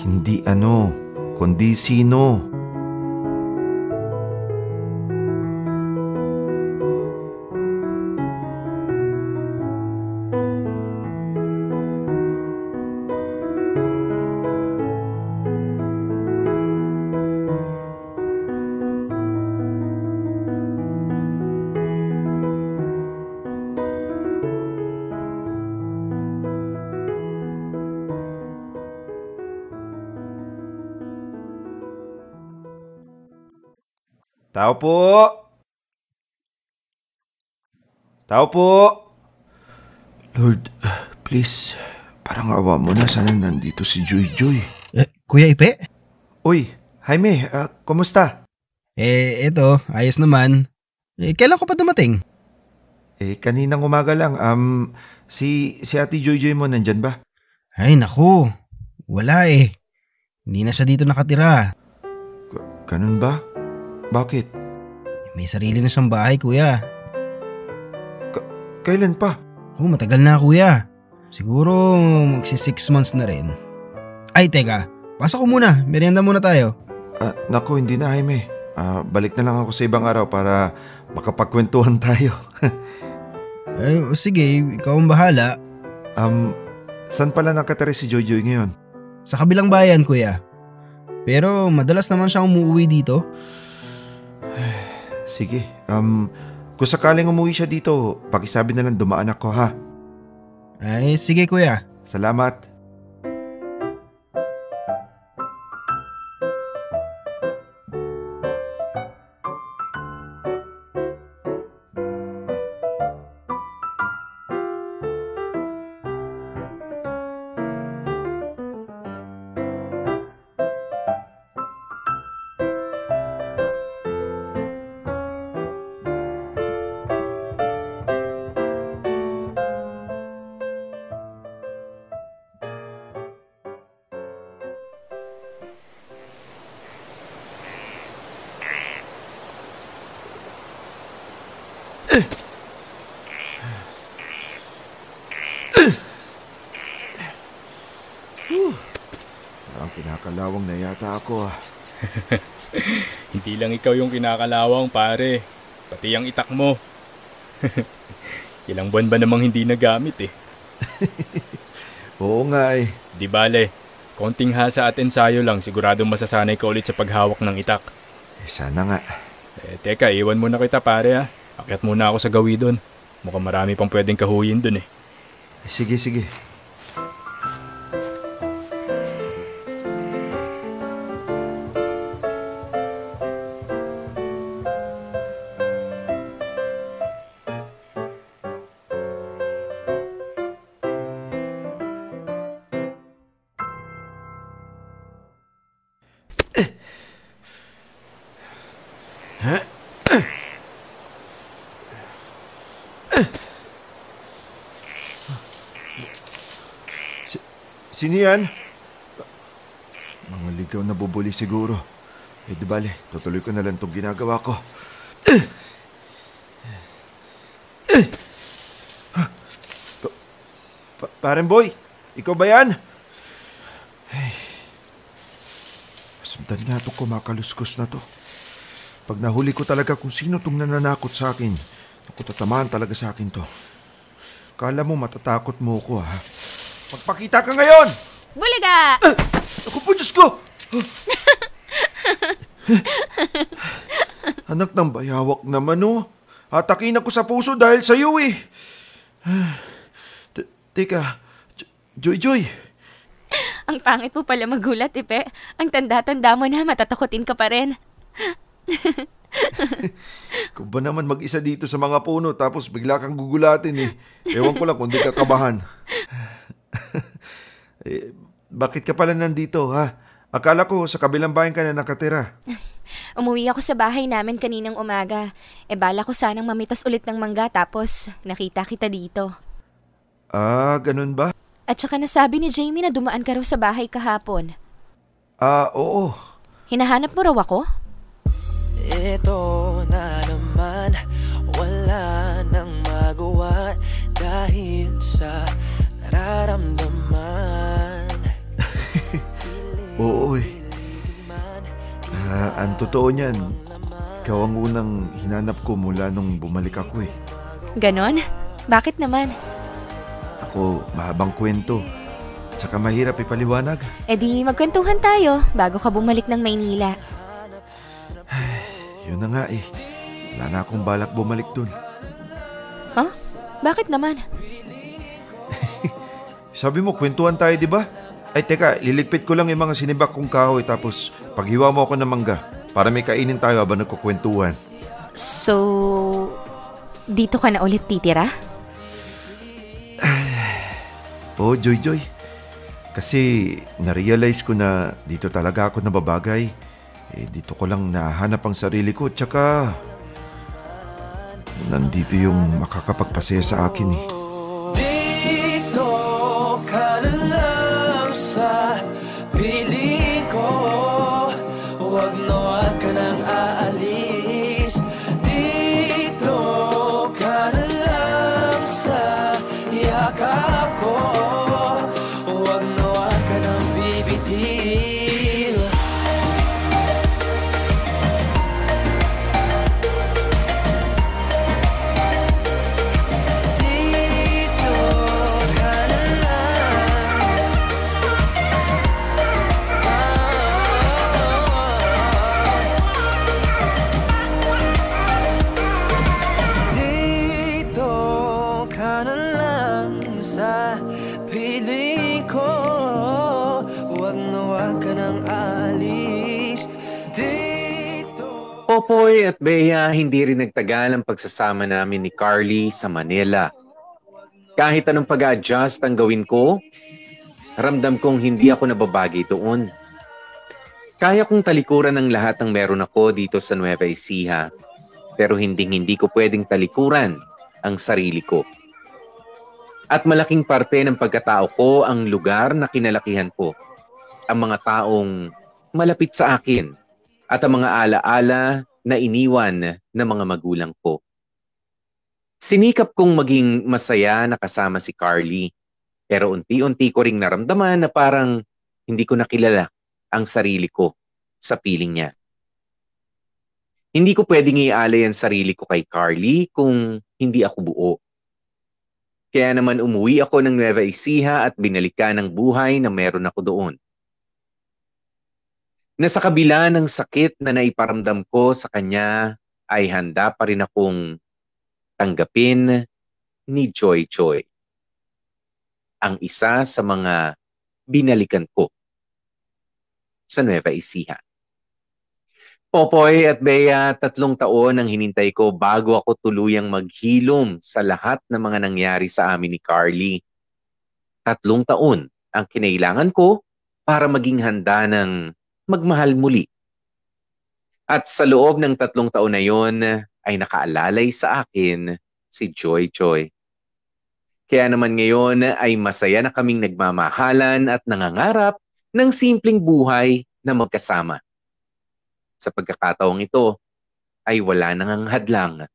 Hindi ano, kundi sino. Tao po! Tao po! Lord, please, parang awa mo na. Sana nandito si Joy Joy. Kuya Ipe? Uy, Jaime, kumusta? Eto, ayos naman. Kailan ko pa dumating? Kaninang umaga lang. Si Ate Joy Joy mo nandyan ba? Ay, naku. Wala eh. Hindi na siya dito nakatira. Ganun ba? Bakit? May sarili na siyang bahay, kuya. Kailan pa? Matagal na, kuya. Siguro magsi 6 months na rin. Ay, teka. Pasok ko muna. Merienda muna tayo. Naku, hindi na, Jaime. Balik na lang ako sa ibang araw para makapagkwentuhan tayo. Sige, ikaw ang bahala. Saan pala nakatira si Joy Joy ngayon? Sa kabilang bayan, kuya. Pero madalas naman siyang umuwi dito. Sige, kung sakaling umuwi siya dito, pakisabi na lang dumaan ako ha. Ay, sige kuya. Salamat. Parang kinakalawang na yata ako ah. Hindi lang ikaw yung kinakalawang, pare. Pati ang itak mo. Ilang buwan ba namang hindi nagamit eh. Oo nga eh. Di bale, konting hasa at ensayo lang, siguradong masasanay ka ulit sa paghawak ng itak. Sana nga. Teka, iwan muna kita pare ha. Akyat muna ako sa gawi doon. Mukhang marami pang pwedeng kahuyin doon eh. Sige, sige. Sino yan? Mga ligaw na bubuli siguro. Di bale, tutuloy ko na lang itong ginagawa ko. Parang boy, ikaw ba yan? Sundan nga itong kumakaluskos na to. Pag nahuli ko talaga kung sino itong nananakot sa akin, ako tatamaan talaga sa akin to. Kala mo matatakot mo ko, ha? Magpakita ka ngayon! Bulaga! Ako po, Diyos ko! Anak ng bayawak naman, oh. Hatakin ako sa puso dahil sa iyo, eh. Teka, Joy. Ang pangit mo pala magulat, Ipe. Ang tanda-tanda mo na, matatakotin ka pa rin. Kung ba naman mag-isa dito sa mga puno tapos bigla kang gugulatin, eh. Ewan ko lang kung di ka kabahan. Bakit ka pala nandito, ha? Akala ko sa kabilang bayan ka na nakatira. Umuwi ako sa bahay namin kaninang umaga. Bala ko sanang mamitas ulit ng mangga tapos nakita kita dito. Ganun ba? At saka nasabi ni Jamie na dumaan ka raw sa bahay kahapon. Oo. Hinahanap mo raw ako? Ito na naman, wala nang magawa dahil sa nararamdaman. Oo, eh. Ang totoo niyan, ikaw ang unang hinanap ko mula nung bumalik ako, eh. Ganon? Bakit naman? Ako, mahabang kwento. Tsaka mahirap ipaliwanag. Di magkwentuhan tayo bago ka bumalik ng Maynila. Yun na nga, eh. Wala na akong balak bumalik dun. Huh? Bakit naman? Sabi mo, kwentuhan tayo, di ba? Ay, teka, liligpit ko lang yung mga sinibak kong kahoy tapos paghiwa mo ako ng mangga para may kainin tayo habang nagkukwentuhan. So, dito ka na ulit titira? Oo, Joy. Kasi narealize ko na dito talaga ako nababagay. Dito ko lang nahanap ang sarili ko. Tsaka, nandito yung makakapagpasaya sa akin, eh. Dito ka na lang sa piling ko. Huwag na huwag ka nang aalis. Dito ka na lang sa yakap ko. Huwag na huwag ka nang bibitin. Popoy at Bea, hindi rin nagtagal ang pagsasama namin ni Carly sa Manila. Kahit anong pag-a-adjust ang gawin ko, ramdam kong hindi ako nababagay doon. Kaya kong talikuran ang lahat ng meron ako dito sa Nueva Ecija, pero hindi ko pwedeng talikuran ang sarili ko. At malaking parte ng pagkatao ko ang lugar na kinalakihan ko, ang mga taong malapit sa akin, at ang mga alaala na iniwan ng mga magulang ko. Sinikap kong maging masaya na kasama si Carly, pero unti-unti ko ring naramdaman na parang hindi ko nakilala ang sarili ko sa piling niya. Hindi ko pwedeng ialay ang sarili ko kay Carly kung hindi ako buo. Kaya naman umuwi ako ng Nueva Ecija at binalikan ng buhay na meron ako doon. Na sa kabila ng sakit na naiparamdam ko sa kanya ay handa pa rin akong tanggapin ni Joy Joy. Ang isa sa mga binalikan ko sa Nueva Ecija. Popoy at Bea, 3 taon ang hinintay ko bago ako tuluyang maghilom sa lahat ng mga nangyari sa amin ni Carly. 3 taon ang kinailangan ko para maging handa ng magmahal muli. At sa loob ng 3 taon na yon ay nakaalalay sa akin si Joy Joy. Kaya naman ngayon ay masaya na kaming nagmamahalan at nangangarap ng simpleng buhay na magkasama. Sa pagkakataong ito ay wala nang hadlang.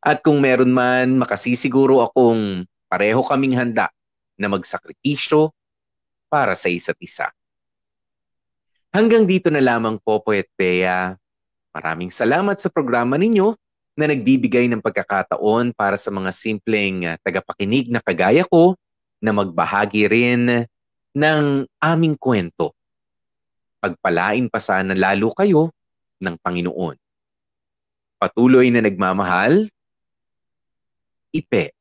At kung meron man, makasisiguro akong pareho kaming handa na magsakripisyo para sa isa't isa. Hanggang dito na lamang Popoy at Bea. Maraming salamat sa programa ninyo na nagbibigay ng pagkakataon para sa mga simpleng tagapakinig na kagaya ko na magbahagi rin ng aming kwento. Pagpalain pa sana lalo kayo ng Panginoon. Patuloy na nagmamahal, Ipe.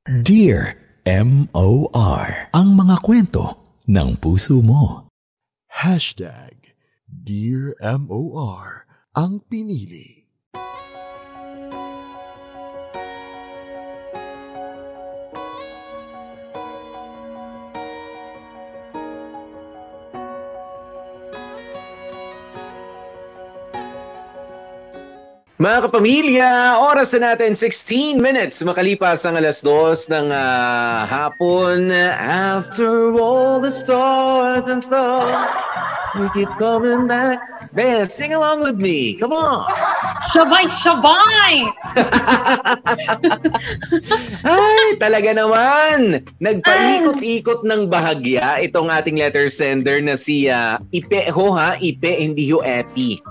Dear M.O.R. Ang mga kwento ng puso mo. Dear M.O.R. Ang pinili. Mga kapamilya, oras na natin 16 minutes makalipas ang 2:00 ng hapon. After all the stars and stars, you keep coming back. Ben, sing along with me. Come on. Shabay, shabay! Ay, talaga naman. Nagpaikot-ikot ng bahagya itong ating letter sender na si Ipe ho ha. Ipe, hindi ho Epi.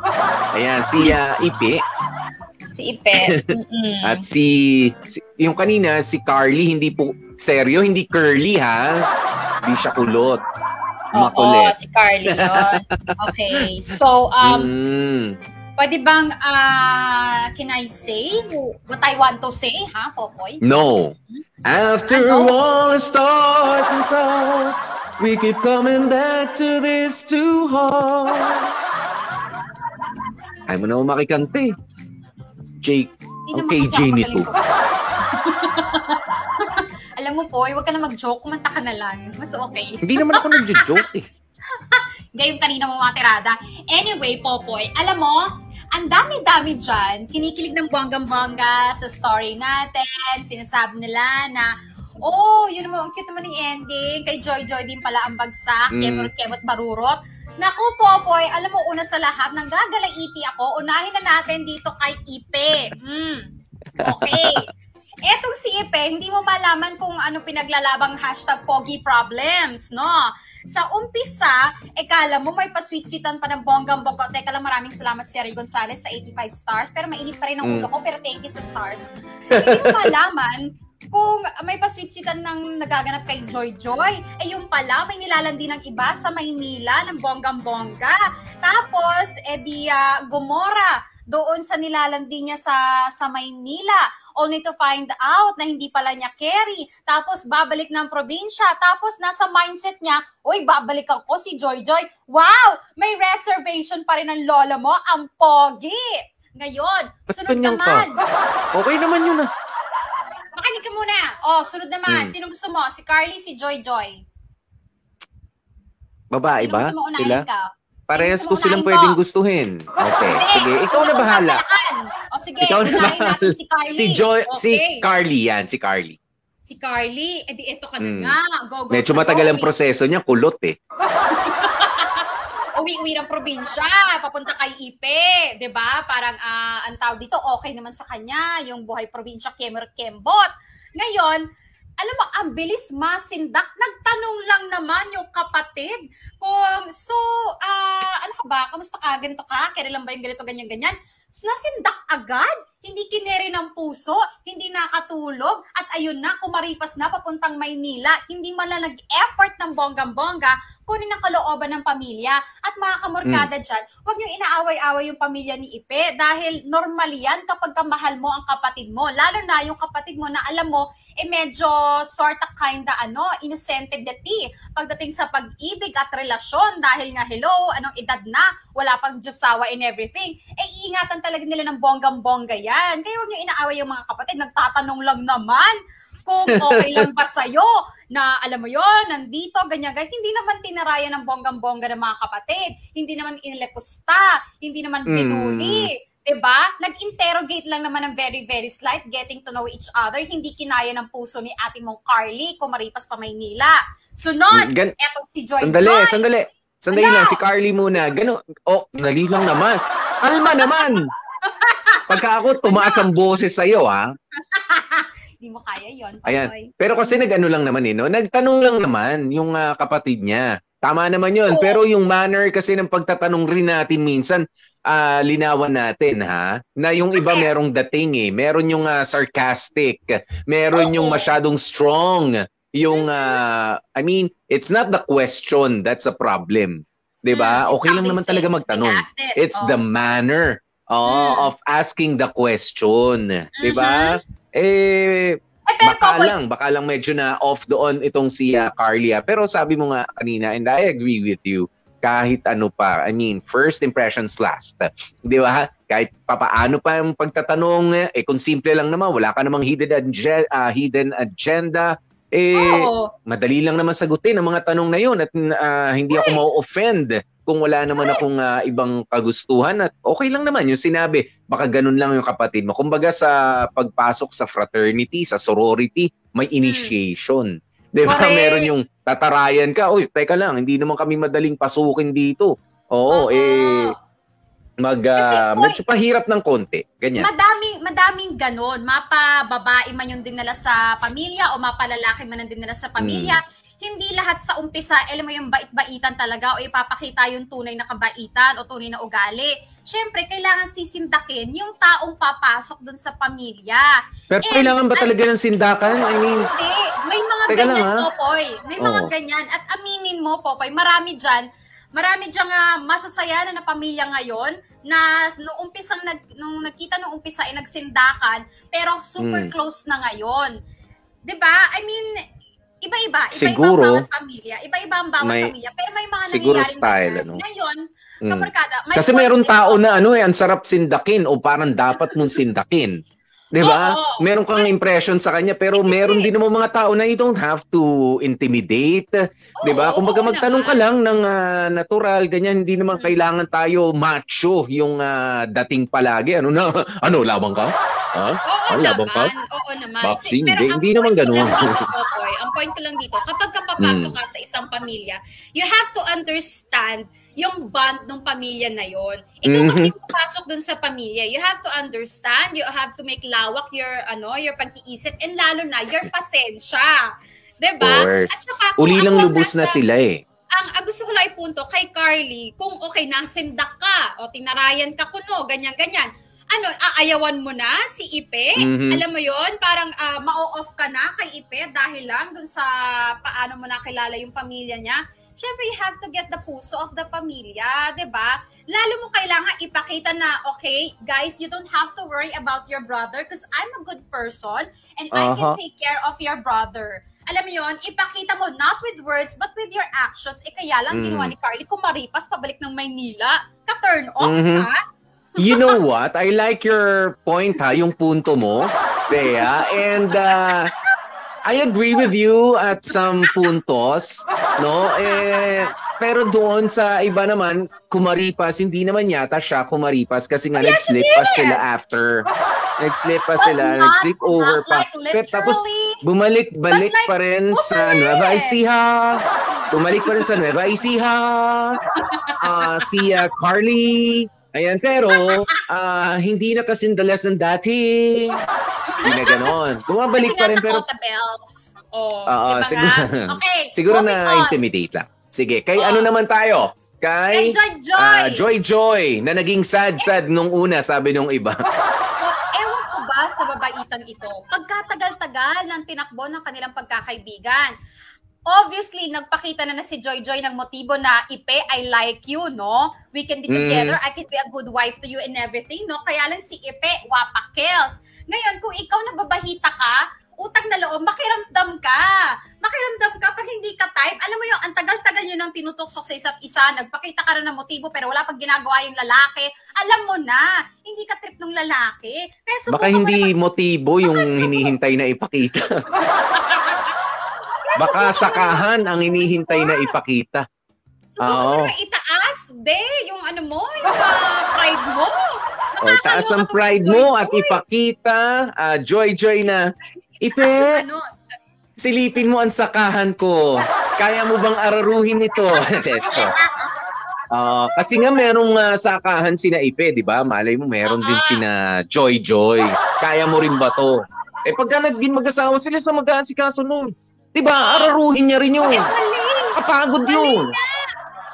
Ayan, si Ipe. Si Ipe. At si yung kanina, si Carly, hindi po, seryo, hindi curly ha. Hindi siya kulot. Makulit. Oo, si Carly yun. Okay. So, pwede bang, can I say what I want to say, ha, Popoy? No. After all the stars and salts, we keep coming back to this two hearts. Ay mo na makikante. Jake, ang KJ nito. Alam mo, Poy, huwag ka na mag-joke. Kumanta ka na lang. Mas okay. Hindi naman ako nag-joke eh. Gayong kanina mo mga tirada. Anyway, Popoy, alam mo, ang dami-dami dyan, kinikilig ng bonggang-bongga sa story natin. Sinasabi nila na, yun naman, ang cute naman yung ending. Kay Joy-Joy din pala ang bagsak. Kemot-kemot barurot. Naku, Popoy, alam mo, una sa lahat, nanggagalaiti ako. Unahin na natin dito kay Ipe. Okay. Etong si Ipe, hindi mo malaman kung ano pinaglalabang #Pogi Problems, no? Sa umpisa, kala mo may pa-sweet-sweetan pa ng bonggang-bongga. Teka lang, maraming salamat si Ari Gonzalez sa 85 stars, pero mainit pa rin ang ulo ko, pero thank you sa stars. Hindi mo malaman kung may pa-sweet-sweetan ng nagaganap kay Joy-Joy, yung pala, may nilalandi ng iba sa Maynila ng bonggang-bongga. Tapos, Gomora, doon sa nilalandi niya sa Maynila, only to find out na hindi pala niya carry. Tapos, babalik ng probinsya. Tapos, nasa mindset niya, babalik ako si Joy-Joy. Wow! May reservation pa rin ng lola mo, ang pogi! Ngayon, sunod naman. Okay naman yun ah. Makinig ka muna. Sunod naman. Sino gusto mo? Si Carly, si Joy-Joy? Babae Sino ba? gusto mo unahin Sila? ka? Parehas ko silang pwedeng gustuhin. Okay. Sige, ikaw na bahala. Sige, ikaw na unahin bahala. natin si Carly. Si Carly yan, si Carly. Si Carly, eto ka na nga. Go. Medyo matagal ang proseso niya, kulot eh. Uwi-uwi ng probinsya, papunta kay Ipe, 'di ba? Parang ang tawag dito, okay naman sa kanya, yung buhay probinsya kemot. Ngayon, alam mo, ang bilis masindak. Nagtanong lang naman yung kapatid kung, ano ka ba? Kamusta ka? Ganito ka? Kailan ba yung ganito, ganyan-ganyan? Nasindak agad. Hindi kineri ng puso, hindi nakatulog, at ayun na, kumaripas na papuntang Maynila. Hindi man lang nag-effort ng bonggang-bongga, kunin ang kalooban ng pamilya. At mga kamorkada dyan, huwag niyong inaaway-away yung pamilya ni Ipe dahil normal yan kapag kamahal mo ang kapatid mo. Lalo na yung kapatid mo na alam mo, medyo sort of kinda innocente deti pagdating sa pag-ibig at relasyon dahil nga hello, anong edad na, wala pang Diyosawa and everything. Iingatan talaga nila ng bonggang-bongga yan. Kaya huwag niyo inaaway yung mga kapatid. Nagtatanong lang naman kung okay lang ba sa'yo na alam mo yon, nandito, ganyan-ganyan. Hindi naman tinarayan ng bonggang-bongga ng mga kapatid. Hindi naman inilepusta. Hindi naman binuli. Diba? Nag-interrogate lang naman ng very, very slight, getting to know each other. Hindi kinaya ng puso ni ate mong Carly kumaripas pa Maynila. Sunod, etong si Joy Joy. Sandali lang, si Carly muna. Dali lang naman. Alma naman! Pagka ako, tumaas ang boses sa'yo, ha? Di mo kaya yon. Ayan. Pero kasi nag-ano lang naman, no? Nagtanong lang naman yung kapatid niya. Tama naman yun. Oo. Pero yung manner kasi ng pagtatanong rin natin minsan, linawan natin, ha? Na yung iba merong dating, eh. Meron yung sarcastic. Meron yung masyadong strong. Yung, I mean, it's not the question that's a problem. Diba? Okay lang naman talaga magtanong. It's the manner of asking the question. Diba? Baka lang medyo na off doon itong si Carly. Pero sabi mo nga kanina, and I agree with you, kahit ano pa, I mean, first impressions last. Di ba? Kahit papaano pa yung pagtatanong, kung simple lang naman, wala ka namang hidden agenda, madali lang naman sagutin ang mga tanong na yun at hindi ako ma-offend kung wala naman akong ibang kagustuhan at okay lang naman yung sinabi. Baka ganun lang yung kapatid mo. Kumbaga sa pagpasok sa fraternity, sa sorority, may initiation. Diba? Meron yung tatarayan ka. Uy, teka lang, hindi naman kami madaling pasukin dito. Oo, medyo pahirap ng konti. Ganyan. Madaming ganon. Mapababae man yung dinala sa pamilya o mapalalaki man yung dinala sa pamilya. Hindi lahat sa umpisa, alam mo yung bait-baitan talaga o ipapakita yung tunay na kabaitan o tunay na ugali. Siyempre, kailangan sisindakin yung taong papasok dun sa pamilya. Pero kailangan ba talaga ng sindakan? I mean, hindi. May mga ganyan, Popoy. May mga ganyan. At aminin mo, Popoy, marami dyan masasaya na pamilya ngayon na nung nagkita nung umpisa ay nagsindakan pero super close na ngayon. 'Di ba? I mean, iba-iba ang bawat pamilya. Iba-iba ang bawat pamilya. Pero may mga nangyayari ngayon, kabarkada. Kasi mayroong tao na ang sarap sindakin o parang dapat mong sindakin. Diba? Meron kang impression sa kanya pero meron din naman mga tao na you don't have to intimidate. Diba? Kumbaga magtanong ka lang ng natural, ganyan. Hindi naman kailangan tayo macho yung dating palagi. Labang ka? Labang ka? Oo naman. Boxing? Hindi naman ganun. Ang point ko lang dito, kapag kapapasok ka sa isang pamilya, you have to understand yung bond ng pamilya na yon. Ikaw kasi papasok dun sa pamilya, you have to understand, you have to make lawak your pag-iisip and lalo na your pasensya. Diba? At saka, uli lang lubos na sila eh. Ang gusto ko lang ipunto kay Carly, kung nasindak ka o tinarayan ka kuno, ganyan-ganyan, aayawan mo na si Ipe? Alam mo yon, parang ma-off ka na kay Ipe dahil lang dun sa paano mo nakilala yung pamilya niya. Siyempre, you have to get the puso of the pamilya, diba? Lalo mo kailangan ipakita na, okay, guys, you don't have to worry about your brother because I'm a good person and I can take care of your brother. Alam mo yon, ipakita mo not with words but with your actions. Kaya lang ginawa ni Carly, kumaripas pabalik ng Maynila, ka-turn off ka. You know what? I like your point, yung punto mo, Bea, and I agree with you at some puntos, no? Pero doon sa iba naman, kumaripas, hindi naman yata siya kumaripas kasi nga nag-slip pa sila after. Nag-slip pa sila, nag-slip over pa. Pero tapos bumalik-balik pa rin sa Nueva Ecija. Bumalik pa rin sa Nueva Ecija. Si Carly. Ayan, pero hindi na kasing dalas ng dati. Hindi na ganon. Bumabalik pa rin pero... Siguro na-intimidate lang. Sige, kay ano naman tayo? Kay Joy, na naging sad-sad nung una, sabi nung iba. Ewan ko ba sa babaitan ito, pagkatagal-tagal ng tinakbo ng kanilang pagkakaibigan, obviously, nagpakita na si Joy ng motibo na, Ipe, I like you, no? We can be together, I can be a good wife to you and everything, no? Kaya lang si Ipe, wapakels. Ngayon, kung ikaw nababahita ka, utang na loob, makiramdam ka. Makiramdam ka pag hindi ka type. Alam mo yung, ang tagal-tagal nyo nang tinutusok sa isa't isa, nagpakita ka rin ng motibo, pero wala pag ginagawa yung lalaki. Alam mo na, hindi ka trip ng lalaki. Kaya baka hindi motibo yung hinihintay na ipakita. Baka sakahan ang hinihintay na ipakita. Subukan mo na itaas, yung pride mo. O, taas ang pride mo at ipakita, Joy na, Ipe, silipin mo ang sakahan ko. Kaya mo bang araruhin ito? Kasi nga merong sakahan sina Ipe, di ba? Malay mo meron din sina Joy. Kaya mo rin ba to? Pagka naging mag-asawa sila sa mag-aasikaso nun, di ba? Araruhin niya rin yun. Kapagod yun.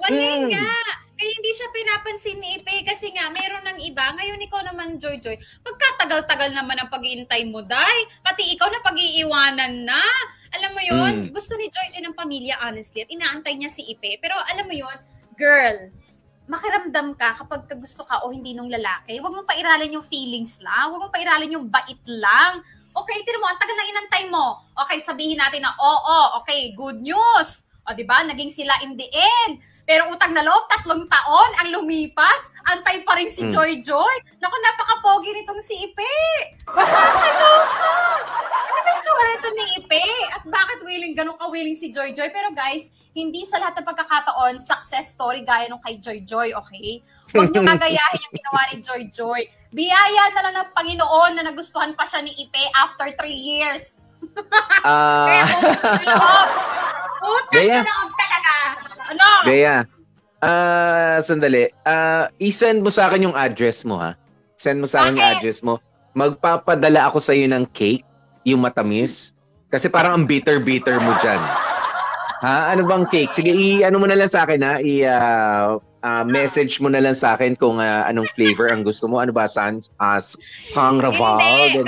Mali nga. Kaya hindi siya pinapansin ni Ipe kasi nga meron ng iba. Ngayon ikaw naman, Joy, pagkatagal-tagal naman ang pag-iintay mo, Day. Pati ikaw na pag-iiwanan na. Alam mo yun, gusto ni Joy ng pamilya, honestly, at inaantay niya si Ipe. Pero alam mo yun, girl, makiramdam ka kapag gusto ka o hindi nung lalaki. Huwag mong pairalin yung feelings lang. Huwag mong pairalin yung bait lang. Okay, tira mo, ang tagal na inantay mo. Okay, sabihin natin na, okay, good news. O, diba? Naging sila in the end. Pero utang na loob, 3 taon ang lumipas. Antay pa rin si Joy. Naku, napaka-pogi nitong si Ipe. Nakakaloka. Ano ba tsura ito ni Ipe? At bakit ganun ka-willing si Joy? Pero guys, hindi sa lahat ng pagkakataon success story gaya nung kay Joy, okay? Huwag niyo gagayahin yung ginawa ni Joy. Biyaya na lang ng Panginoon na nagustuhan pa siya ni Ipe after 3 years. Kaya utang na loob talaga. Ano? Bea, sandali. I-send mo sa akin yung address mo, ha? Send mo sa akin yung address mo. Magpapadala ako sa iyo ng cake, yung matamis. Kasi parang ang bitter-bitter mo dyan. Ha? Ano bang cake? Sige, ano mo na lang sa akin, ha? Message mo na lang sa akin kung anong flavor ang gusto mo. Ano ba? Sangraval? Hindi,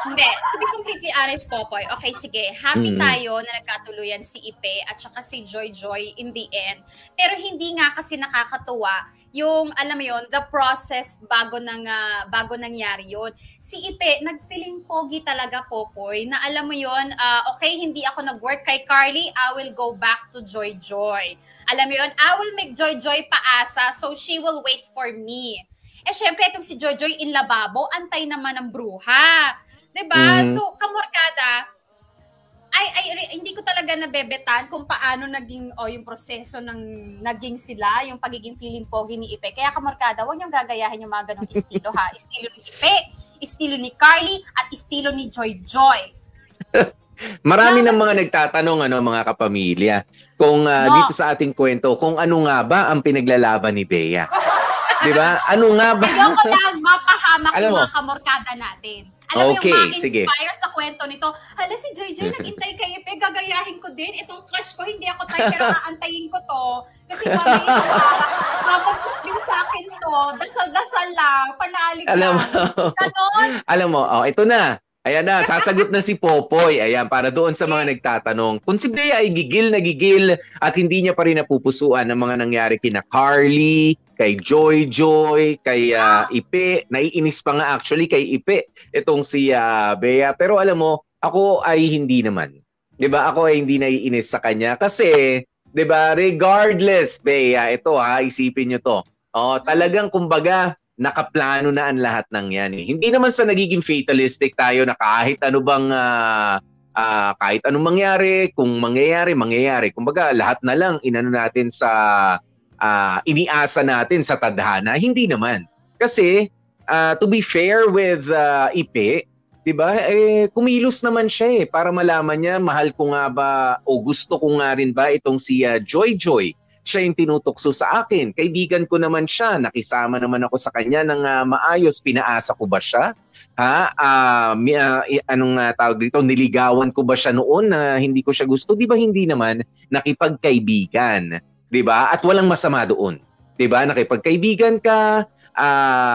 Hindi. To be completely honest, Popoy, okay, sige, happy tayo na nagkatuluyan si Ipe at saka si Joy in the end. Pero hindi nga kasi nakakatuwa yung, alam mo yun, the process bago nangyari yun. Si Ipe, nag-feeling pogi talaga, Popoy, na alam mo yun, okay, hindi ako nag-work kay Carly, I will go back to Joy. Alam mo yun, I will make Joy paasa so she will wait for me. Syempre, itong si Joy in lababo, antay naman ng bruha. Diba? So, kamorkada, hindi ko talaga nabebetan kung paano naging yung proseso ng naging sila, yung pagiging feeling pogi ni Ipe. Kaya kamorkada, huwag niyong gagayahin yung mga ganong estilo, ha? Estilo ni Ipe, estilo ni Carly, at estilo ni Joy. Marami ng mga nagtatanong, mga kapamilya, kung dito sa ating kwento, kung ano nga ba ang pinaglalaban ni Bea. Diba? Ano nga ba? Ayaw ko lang mapahamak yung mga kamorkada natin. Alam mo yung ma-inspire sa kwento nito, hala si Joy nag-intay kay Ipe, gagayahin ko din. Itong crush ko, hindi ako type, pero aantayin ko to. Kasi mamaya isang araw, mapagsabi sa akin to, dasal-dasal lang, panalig lang. Ganon. Alam mo, ito na. Ayan na, sasagot na si Popoy. Ayan, para doon sa mga nagtatanong. Kung si Bea ay gigil at hindi niya pa rin napupusuan ang mga nangyari kina Carly, kay Joy, kay Ipe. Naiinis pa nga actually kay Ipe itong si Bea. Pero alam mo, ako ay hindi naman. 'Di ba? Ako ay hindi naiinis sa kanya kasi 'di ba, regardless Bea, ito isipin niyo to. Talagang kumbaga nakaplano na ang lahat ng yan. Hindi naman sa nagiging fatalistic tayo na kahit ano bang kahit anong mangyari, kung mangyayari. Kumbaga lahat na lang inano natin sa iniasa natin sa tadhana. Hindi naman. Kasi to be fair with Ipe, 'di ba? Kumilos naman siya para malaman niya mahal ko nga ba o gusto ko nga rin ba itong si Joy. Siya yung tinutukso sa akin. Kaibigan ko naman siya. Nakisama naman ako sa kanya ng maayos. Pinaasa ko ba siya? Tawag dito? Niligawan ko ba siya noon na hindi ko siya gusto? Di ba hindi naman? Nakipagkaibigan. Di ba? At walang masama doon. Di ba? Nakipagkaibigan ka,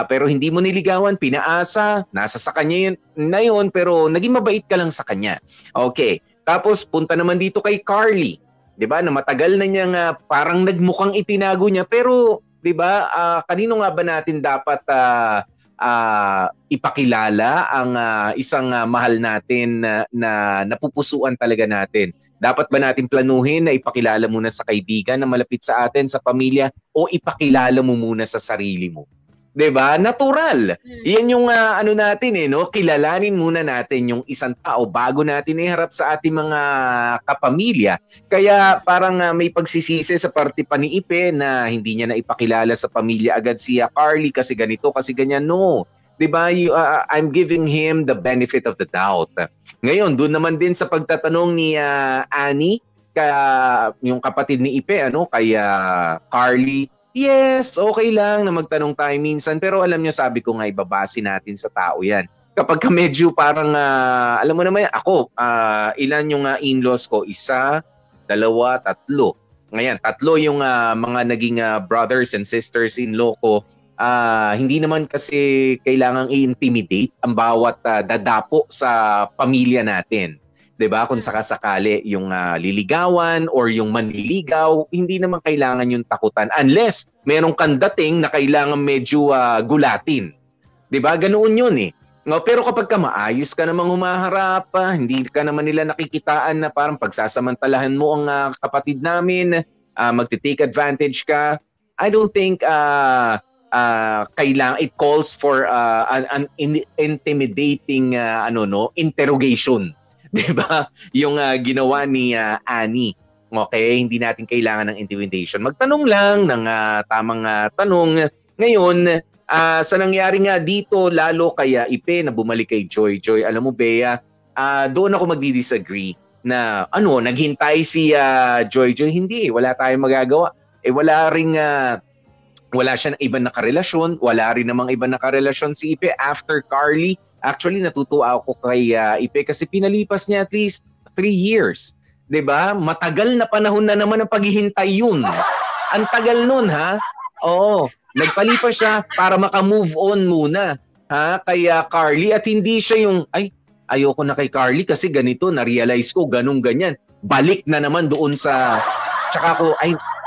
pero hindi mo niligawan, pinaasa, nasa sa kanya yun, pero naging mabait ka lang sa kanya. Okay. Tapos punta naman dito kay Carly. 'Di ba? Na matagal na niyang parang nagmukhang itinago niya, pero 'di ba? Kanino nga ba natin dapat ipakilala ang isang mahal natin na napupusuan talaga natin? Dapat ba natin planuhin na ipakilala muna sa kaibigan na malapit sa atin, sa pamilya, o ipakilala mo muna sa sarili mo? 'Di ba? Natural. Yan yung ano natin no, kilalanin muna natin yung isang tao bago natin iharap sa ating mga kapamilya. Kaya parang may pagsisisi sa parte pa ni Ipe na hindi niya na ipakilala sa pamilya agad si Carly kasi ganito, kasi ganyan. No. 'Di ba? I'm giving him the benefit of the doubt. Ngayon, doon naman din sa pagtatanong ni Annie, yung kapatid ni Ipe kay Carly, yes, okay lang na magtanong tayo minsan, pero alam niyo, sabi ko nga, ibabase natin sa tao yan. Kapag medyo parang, alam mo naman, ako, ilan yung in-laws ko? 1, 2, 3. Ngayon, 3 yung mga naging brothers and sisters-in-law ko. Hindi naman kasi kailangang i-intimidate ang bawat dadapo sa pamilya natin. 'Di ba? Kung sakasakali yung liligawan or yung manliligaw, hindi naman kailangan yung takutan unless merong kang dating na kailangan medyo gulatin. 'Di ba? Ganoon yun eh. No, pero kapag maayos ka namang humaharap, hindi ka naman nila nakikitaan na parang pagsasamantalahan mo ang kapatid namin, magte-take advantage ka. I don't think kailangan, it calls for an intimidating interrogation. 'Di ba? Yung ginawa ni Annie. Okay, hindi natin kailangan ng intimidation. Magtanong lang ng tamang tanong. Ngayon, sa nangyari nga dito, lalo kaya Ipe na bumalik kay Joy. Joy, alam mo Bea, doon ako magdi-disagree na naghintay si Joy. Hindi, wala tayong magagawa. Wala siya ng ibang nakarelasyon, wala rin namang ibang nakarelasyon si Ipe after Carly. Actually, natutuwa ako kay Ipe kasi pinalipas niya at least 3 years. 'Di ba? Matagal na panahon na naman ang paghihintay yun. Ang tagal nun, ha? Oo. Nagpalipas siya para maka-move on muna, ha? Kay Carly, at hindi siya yung, ayoko na kay Carly kasi ganito, na-realize ko, ganun-ganyan. Balik na naman doon sa, tsaka ko,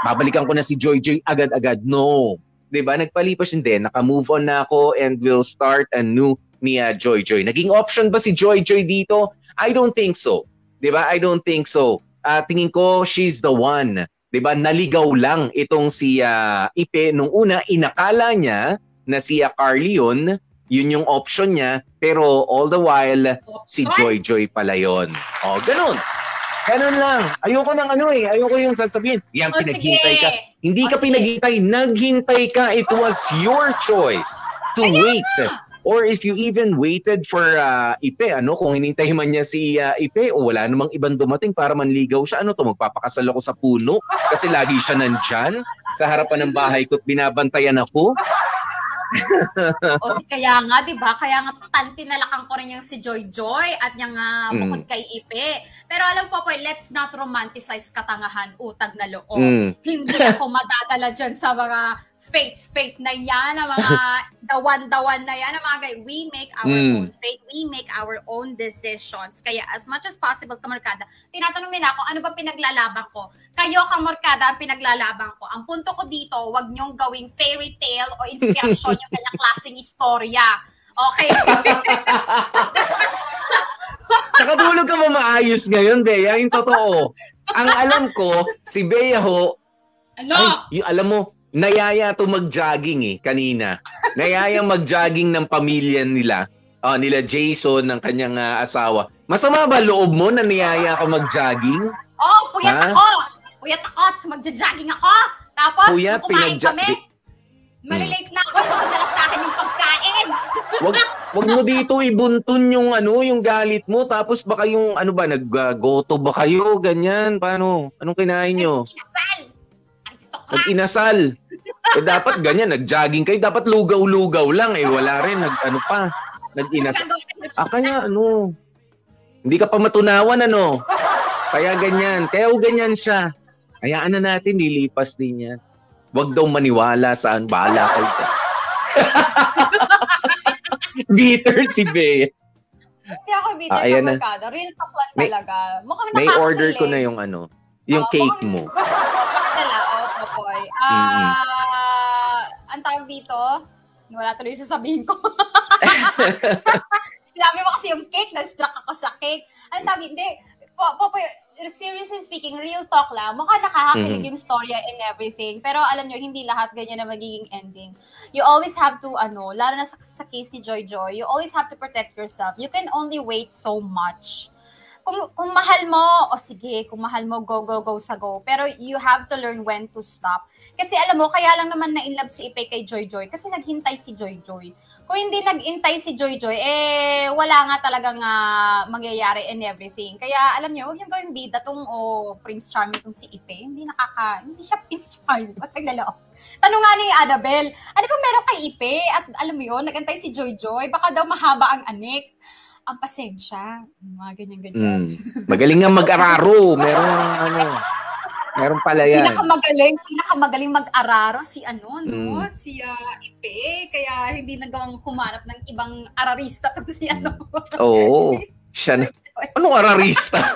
babalikan ko na si Joy agad-agad. No. 'Di ba? Nagpalipas hindi. Naka-move on na ako and will start anew ni Joy. Naging option ba si Joy dito? I don't think so. 'Di ba? I don't think so. Tingin ko she's the one. 'Di ba? Naligaw lang itong si Ipe nung una, inakala niya na si Carly yun yung option niya, pero all the while si Joy pala yun. Oh, ganun. Ganun lang. Ayoko ng ayoko yung sasabihin, yan pinaghintay ka. Hindi ka pinaghintay, naghintay ka. It was your choice to wait. Or if you even waited for Ipe, kung hinintay man niya si Ipe o wala namang ibang dumating para manligaw siya, magpapakasal ako sa puno kasi lagi siya nandyan sa harapan ng bahay ko at binabantayan ako. Kaya nga, 'di ba? Kaya nga tinalakan ko rin yung si Joy at yung bukod kay Ipe. Pero alam po, let's not romanticize katangahan, utang na loob. Hindi ako madadala dyan sa mga fate na yan, ang mga dawan na yan, ang mga guy. We make our own fate. We make our own decisions. Kaya as much as possible, kamarkada, tinatanong nila ako, ano ba pinaglalaban ko? Kayo, kamarkada, ang pinaglalaban ko. Ang punto ko dito, wag niyong gawing fairy tale o inspirasyon yung kanyang klaseng istorya. Okay? Nakatulog ka ba maayos ngayon, Bea? Yung totoo. Ang alam ko, si Bea ho, alam mo, nayaya to mag-jogging kanina. Nayaya mag-jogging ng pamilya nila. Nila Jason, ng kanyang asawa. Masama ba loob mo na niyaya ka mag-jogging? Puyat ako. Puyat ako. Tapos magja-jogging ako. Tapos, kumain kami. Malilate na ako. Ito kadala sa akin yung pagkain. Wag mo dito ibuntun yung yung galit mo. Tapos baka yung nag-goto ba kayo? Ganyan. Paano? Anong kinain nyo? Nag-inasal. Dapat ganyan, nag-jogging kayo. Dapat lugaw-lugaw lang. Wala rin. Nag-inasal. Kaya hindi ka pa matunawan, Kaya ganyan. Kaya ganyan siya. Hayaan na natin, lilipas din yan. Huwag daw maniwala saan. Bahala kayo. Bitter si Bea. Hindi ako bitter na magkada. Real talk lang talaga. Mukhang may order ko na yung yung cake mo. Ang tawag dito, wala tuloy sasabihin ko. Sinabi mo kasi yung cake, na-struck ako sa cake. Ang tawag, hindi, seriously speaking, real talk lang, mukhang nakakakilig yung storya and everything. Pero alam nyo, hindi lahat ganyan na magiging ending. You always have to, lalo na sa case ni Joy Joy, you always have to protect yourself. You can only wait so much. Kung mahal mo, sige, kung mahal mo, go sa go. Pero you have to learn when to stop. Kasi alam mo, kaya lang naman na-inlove si Ipe kay Joy Joy kasi naghintay si Joy Joy. Kung hindi nag-intay si Joy Joy, wala nga talagang mangyayari and everything. Kaya alam niyo, huwag niyo gawing bida Prince Charming tong si Ipe. Hindi siya Prince Charming. Tanong nga ni Annabelle, ano ba meron kay Ipe? At alam mo yun, nag-antay si Joy Joy, baka daw mahaba ang anik. Ang pasensya. Mga ganyan-ganyan. Magaling nga mag-araro. Meron pala yan. Pinakamagaling mag-araro si si Ipe. Kaya hindi nagawang humanap ng ibang ararista to si Oo. Siya na. Anong ararista?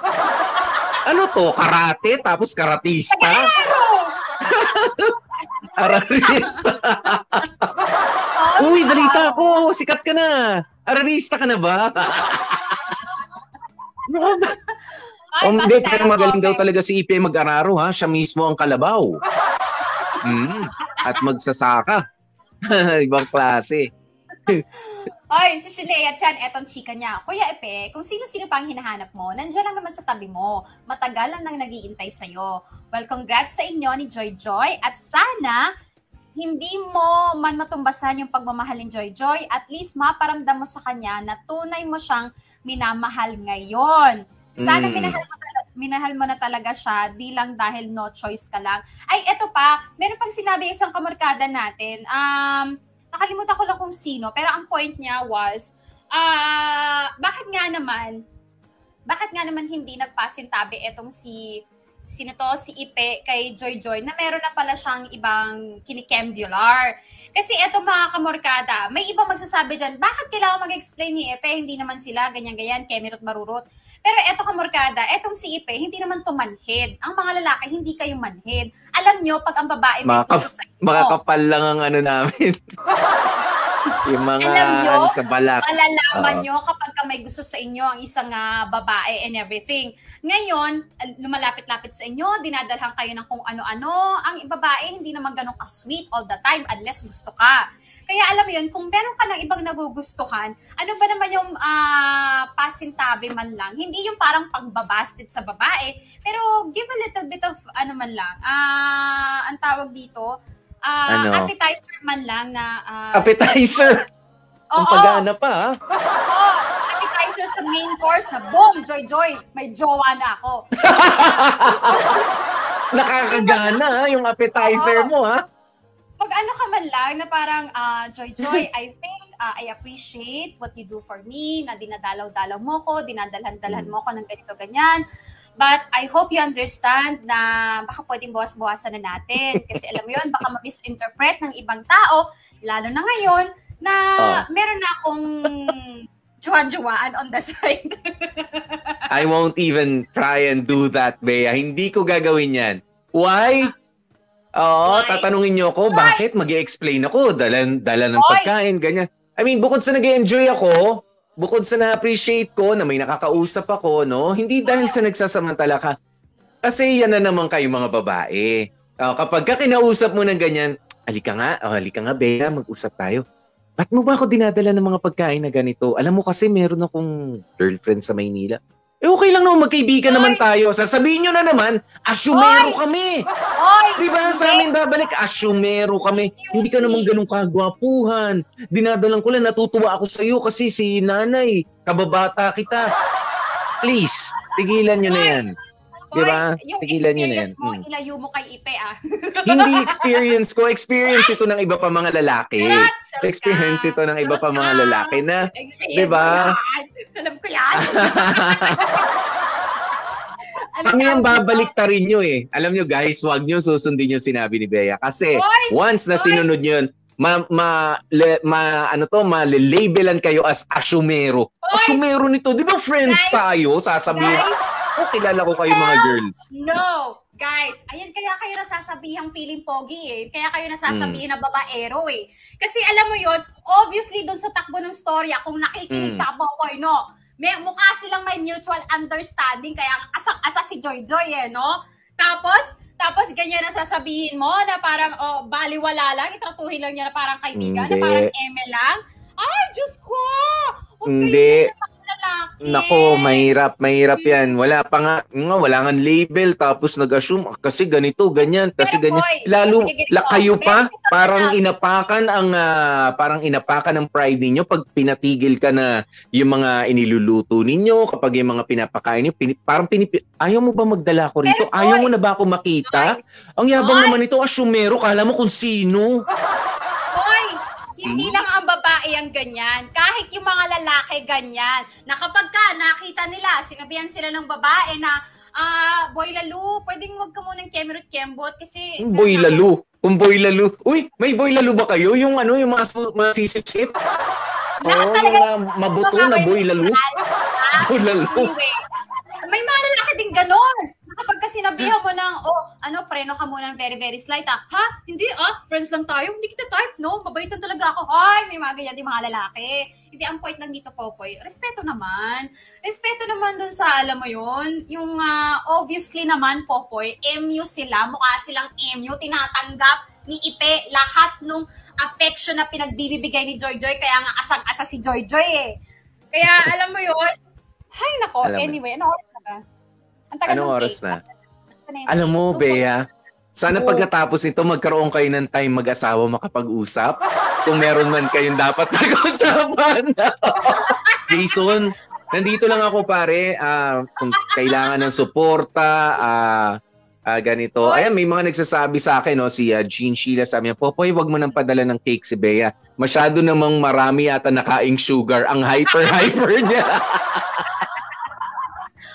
Ano to? Karate? Tapos karatista? Ararista. Uy, balita ako. Sikat ka na. Ararista ka na ba? Hindi, pero magaling daw talaga si Ipe mag-araro, ha? Siya mismo ang kalabaw. At magsasaka. Ibang klase. Ay, si Shilea Chan, etong chika niya. Kuya Ipe, kung sino-sino pa ang hinahanap mo, nandiyan lang naman sa tabi mo. Matagal lang nang nag-iintay sa'yo. Well, congrats sa inyo ni Joy Joy at sana hindi mo man matumbasan yung pagmamahal ni Joy Joy, at least maparamdam mo sa kanya na tunay mo siyang minamahal ngayon. Sana minahal mo na talaga siya, di lang dahil no choice ka lang. Ay, eto pa, meron pang sinabi isang kamarkada natin. Nakalimutan ko lang kung sino, pero ang point niya was, bakit nga naman hindi nagpasintabi etong si Ipe kay Joy Joy na meron na pala siyang ibang kinikembular. Kasi eto mga kamorkada, may ibang magsasabi dyan, bakit kailangan mag-explain ni Ipe? Hindi naman sila ganyan-ganyan, kemirot marurot. Pero eto kamorkada, etong si Ipe, hindi naman tumanhid. Ang mga lalaki, hindi kayo manhid. Alam nyo, pag ang babae may gusto sa inyo. Makakapal lang ang namin. Yung mga sa balat. Malalaman nyo kapag may gusto sa inyo ang isang babae and everything. Ngayon, lumalapit-lapit sa inyo, dinadalhan kayo ng kung ano-ano. Ang babae, hindi naman ganun ka-sweet all the time unless gusto ka. Kaya alam mo yun, kung meron ka ng ibang nagugustuhan, ano ba naman yung pasintabi man lang? Hindi yung parang pangbabasted sa babae, pero give a little bit of man lang. Ang tawag dito, appetizer man lang na... appetizer? Ang pagana pa, appetizer sa main course na, boom, Joy, may jowa na ako. Nakakagana, yung appetizer mo, ha? Pag ka man lang na parang, Joy, I think I appreciate what you do for me, na dinadalaw-dalaw mo ko, dinadalhan-dalhan mo ko ng ganito-ganyan. But I hope you understand na baka pwedeng bawas-bawasan na natin. Kasi alam mo yun, baka ma-misinterpret ng ibang tao, lalo na ngayon, na meron na akong jowa-jowaan on the side. I won't even try and do that, Bea. Hindi ko gagawin yan. Why? Tatanungin niyo ako, bakit? Mag-i-explain ako, dala ng pagkain, ganyan. I mean, bukod sa nag-enjoy ako, bukod sa na-appreciate ko na may nakakausap ako, no? Hindi dahil sa nagsasamantala ka. Kasi yan na naman kayo mga babae. Kapag ka kinausap mo ng ganyan, halika nga, Bea, mag-usap tayo. Ba't mo ba ako dinadala ng mga pagkain na ganito? Alam mo kasi meron akong girlfriend sa Maynila. Okay lang naman, magkaibigan naman tayo. Sasabihin nyo na naman, asyumero kami. Diba sa amin babalik, asyumero kami. Hindi ka naman ganun kagwapuhan. Dinadalang ko lang, natutuwa ako sa iyo kasi si nanay, kababata kita. Please, tigilan nyo na yan. Diba? Tigilan nyo na yan. Mo, ilayo mo kay Ipe, Hindi experience ko. Experience ito ng iba pa mga lalaki. Experience ito ng iba pa mga lalaki na, diba? Alam ko yan. Kami ang babaliktarin nyo eh. Alam nyo guys, huwag nyo susundin yung sinabi ni Bea. Kasi once na sinunod nyo yun, malalabelan kayo as asyumero. Asyumero nito. Di ba friends tayo? Sasabihin, kilala ko kayo mga girls. No! Guys, ayan kaya kayo nasasabihang feeling pogi eh. Kaya kayo nasasabihin na babaero eh. Kasi alam mo yon, obviously doon sa takbo ng storya, kung nakikinig ka po, no? mukha silang may mutual understanding, kaya asang-asa si Joy no? Tapos ganyan ang sasabihin mo na parang baliwala lang, itratuhin lang niya na parang kaibigan, na parang eme lang. Ay, Diyos ko! Hindi. Nako, mahirap yan. Wala nga label, tapos nag-assume kasi ganito, ganyan, kasi ganyan. Lalo kayo pa parang inapakan ang pride ninyo pag pinatigil ka na yung mga iniluluto ninyo, kapag yung mga pinapakain niyo, ayaw mo ba magdala ko rito? Ayaw mo na ba ako makita? Ang yabang naman ito, asyumero, kala mo kung sino. Hindi lang ang babae ang ganyan. Kahit yung mga lalaki ganyan. Na kapag nakita nila, sinabihan sila ng babae na, Boy Lalu, pwedeng wag ka munang kemot kasi... Boy Lalu? Kung Boy Lalu? Uy, may Boy Lalu ba kayo? Yung yung mga sisip-sip? Yung mabuto na Boy Lalu? Boy Lalu? Anyway, may mga lalaki din ganon. Kapag sinabihan mo ng, preno ka muna ng very, very slight, ha? Hindi, friends lang tayo. Hindi kita type, no? Mabait lang talaga ako. Ay, may mga ganyan din mga lalaki. Hindi, ang point lang dito, Popoy. Respeto naman. Respeto naman dun sa, alam mo yun, yung, obviously naman, Popoy, MU sila, mukha silang MU, tinatanggap ni Ipe lahat nung affection na pinagbibigay ni Joy, kaya nga asang-asa si Joy, Kaya, alam mo yun, hay nako, anyway, ano oras na ba? Anong oras na? Alam mo, Bea, sana pagkatapos nito magkaroon kayo ng time mag-asawa makapag-usap. Kung meron man kayong dapat pag-usapan. Jason, nandito lang ako pare. Kung kailangan ng suporta, ganito. Ayan, may mga nagsasabi sa akin, si Jean Sheila, sabi niya, Popoy, wag mo nang padala ng cake si Bea. Masyado namang marami yata nakaing sugar. Ang hyper niya.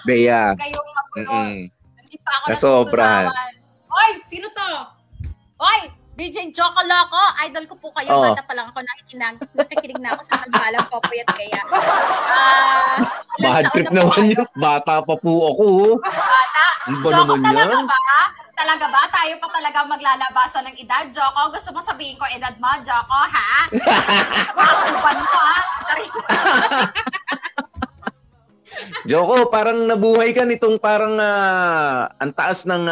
Bea. Kayong magulo. Hindi pa ako nasobrahan. Oy, sino to? Oy, DJ Choco Loco. Idol ko po kayo. Bata pa lang ako nakikinig na ako sa Kambalang Popoy at Bea. Bad trip naman yun. Bata pa po ako. Bata? Choco, talaga ba? Tayo pa talaga maglalabasan ng edad, Choco? Gusto mo sabihin ko edad mo, Choco, ha? Sa mga kuban mo, ha? Joko, parang nabuhay ka nitong parang ang taas ng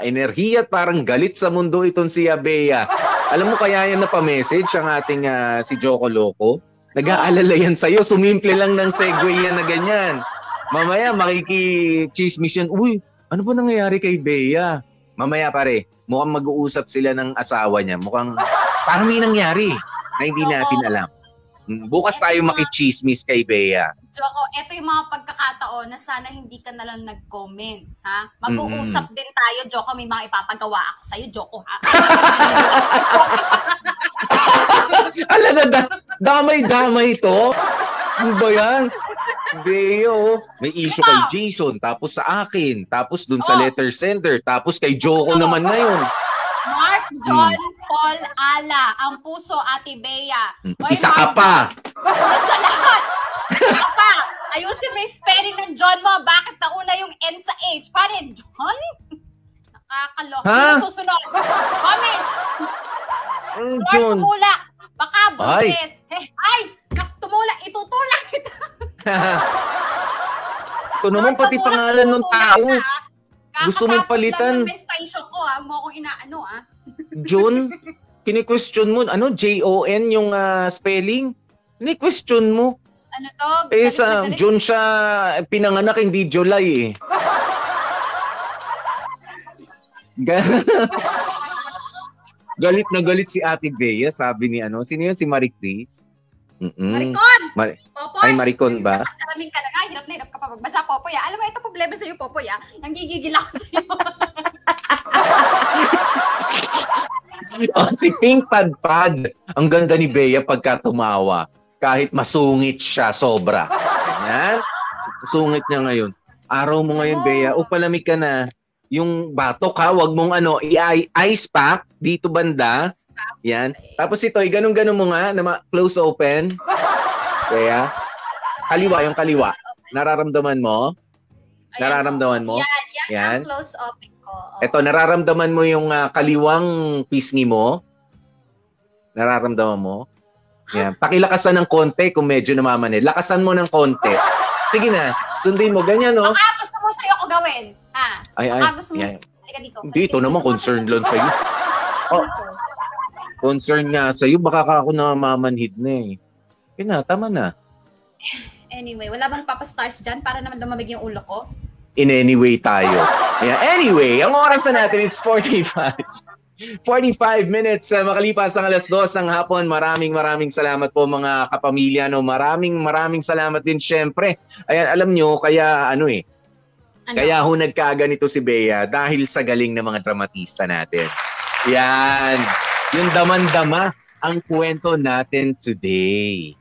enerhiya at parang galit sa mundo itong si Bea. Alam mo kaya yan na pa-message ang ating si Joko Loco? Nag-aalala yan sa'yo, sumimple lang ng segue yan na ganyan. Mamaya makiki-chismis yan, uy, ano ba nangyayari kay Bea? Mamaya pare, mukhang mag-uusap sila ng asawa niya. Mukhang parang may nangyari na hindi natin alam. Bukas tayo makichismis kay Bea. Joko, ito yung mga pagkakataon na sana hindi ka na lang nag-comment, ha? Mag-uusap din tayo, Joko. May mga ipapagawa ako sa'yo, Joko, ha? Ala na, damay-damay to? Ano ba yan? Bea, may issue kay Jason, tapos sa akin, tapos dun sa letter sender, tapos kay Joko naman ngayon. Mark John Paul Ala, ang puso, Ate Bea. Isa ka pa. Sa lahat. Isa pa. Ayusin mo yung spelling ng John mo. Bakit nauna yung N sa H? Paano yun, John? Nakakaloka. Sino susunod? Comment. John. Tumula. Baka buntis. Ay, tumula. Itutulak kita. Ito naman pati pangalan ng tao. Gusto mong palitan. Kakatapos ko, ha? Huwag mo akong inaano, ha? John, kini-question mo, J-O-N yung spelling? Kini-question mo. Ano to? Sa John siya pinanganak, hindi July Galit na galit si Ate Bea, sabi ni sino yun? Si Marie Chris? Maricon! Popoy! Ay, Maricon ba? Salamin ka na nga, hirap na hirap ka pa magbasa, Popoy. Alam mo, ito problema sa'yo, Popoy. Nanggigigil ako sa'yo. Si Pink Padpad. Ang ganda ni Bea pagka tumawa. Kahit masungit siya, sobra. Ganyan. Sungit niya ngayon. Araw mo ngayon, Bea. Palamig ka na. Yung batok ha, wag mong i-ice pack dito banda. Yan. Tapos ito, ganun-ganun mo nga, na close open. Kaya, kaliwa, yung kaliwa. Nararamdaman mo? Nararamdaman mo? Yan. Close open ko. Ito, nararamdaman mo yung kaliwang pisngi mo? Nararamdaman mo? Yan. Pakilakasan ng konti kung medyo namamanid. Lakasan mo ng konti. Sige na, sundin mo. Ganyan, no? Baka gusto mo sa'yo ko gawin. Baka gusto mo. Halika dito. Hindi, ito naman concerned lang sa'yo. Concern nga sa'yo. Baka ako na mamanhid na eh. Tama na. Anyway, wala bang papastars dyan para naman lumamig yung ulo ko? In any way tayo. Anyway, ang oras na natin, it's 45 minutes makalipas ang 2:00 ng hapon. Maraming salamat po mga kapamilya. No? Maraming salamat din syempre. Ayan, alam nyo, kaya kaya ho nagkaganito si Bea dahil sa galing ng mga dramatista natin. Yan. Yung daman-dama ang kwento natin today.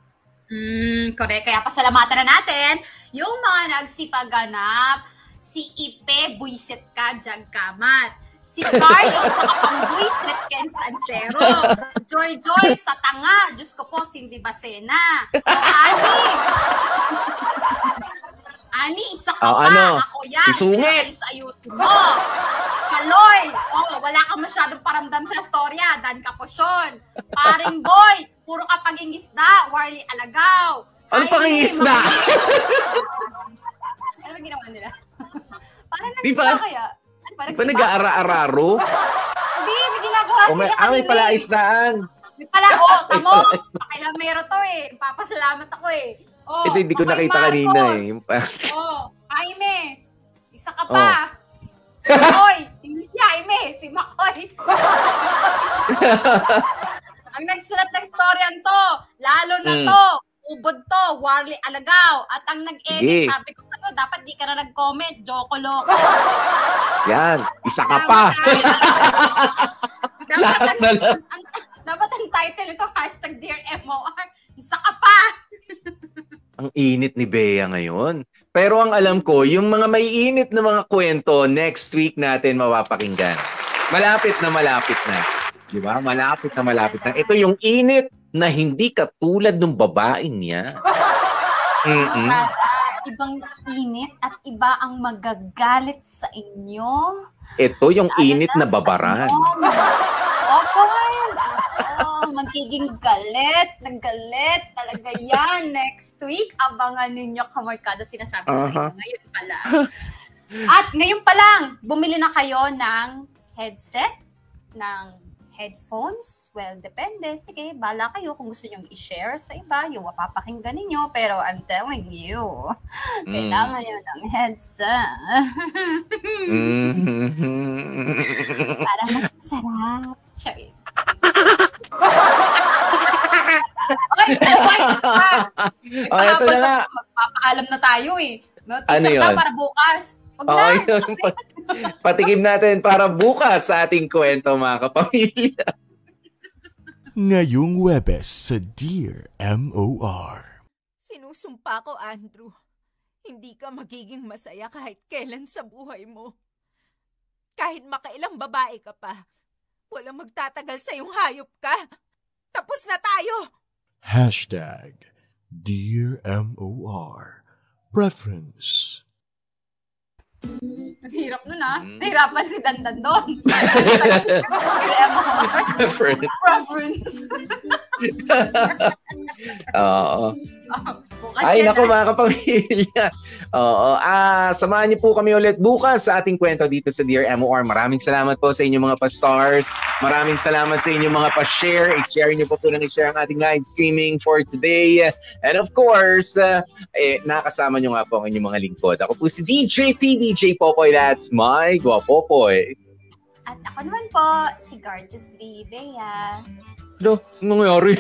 Correct. Kaya pasalamatan na natin yung mga nagsipaganap. Si Ipe, buisit ka, Jagkamat. Si Carlo sa kapang-buisit, Ken Sansero. Joy sa tanga, Diyos ko po, Cindy Bacena. Ani, isa ka pa. Ako yan. Isungit. Ayusin mo. Kaloy, wala kang masyadong paramdam sa storya. Dan Kaposyon. Paring Boy, puro ka pag-ingisda. Warly Alagaw. Ano pag-ingisda? Ano ba ginawa nila? Parang nag-isda kaya? Ba nag-aara-araro? Hindi, may ginagawa sila kanina. May palaisdaan. May pala, tamo. Pakilamero to eh. Papasalamat ako eh. Ito hindi ko nakita kanina eh. Jaime, isa ka pa. Makoy, hindi si Jaime, si Makoy. Ang nagsulat ng storyan to, lalo na to, ubod to, Warly Alagaw. At ang nag-edit, sabi ko sa'yo, dapat di ka na nag-comment, Joko-loko. Yan, isa ka pa. Dapat ang title ito, #DearMOR, isa ka pa. Ang init ni Bea ngayon. Pero ang alam ko, yung mga may init na mga kwento, next week natin mapapakinggan. Malapit na. Di ba? Malapit na. Ito yung init na hindi katulad ng babaeng niya. Ibang init at iba ang magagalit sa inyo. Ito yung init na babaran. Magiging galit talaga yan next week. Abangan ninyo, kamarkada, sinasabi ko sa inyo ngayon pala. At ngayon pa lang, bumili na kayo ng headset, ng headphones. Well, depende. Sige, bala kayo kung gusto nyong i-share sa iba, yung mapapakinggan ninyo. Pero I'm telling you, kailangan nyo ng headset. Para mas sarap. Sorry. Ito na nga. Magpapaalam na tayo eh. Ano yun? Na para bukas. Patikim natin para bukas sa ating kwento, mga kapamilya. Ngayong Webes sa Dear MOR. Sinusumpa ko, Andrew. Hindi ka magiging masaya kahit kailan sa buhay mo. Kahit makailang babae ka pa. Walang magtatagal sa iyong hayop ka. Tapos na tayo! #Dear MOR. Preference. Naghirap nun Nahirapan si Dandan doon. Preference. Oo. Ay, naku mga kapamilya. Samahan niyo po kami ulit bukas sa ating kwento dito sa Dear MOR. Maraming salamat po sa inyong mga pa-stars. Maraming salamat sa inyong mga pa-share. I-share niyo po i-share ang ating live streaming for today. And of course, nakasama niyo nga po ang inyong mga lingkod. Ako po si DJ PDJ Popoy. That's my Guapopoy. At ako naman po, si Gorgeous Bea. Ano nangyari?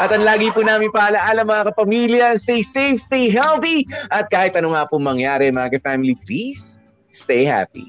At ang lagi po namin paalaala mga kapamilya, stay safe, stay healthy, at kahit ano nga po mangyari mga ka-family, please stay happy.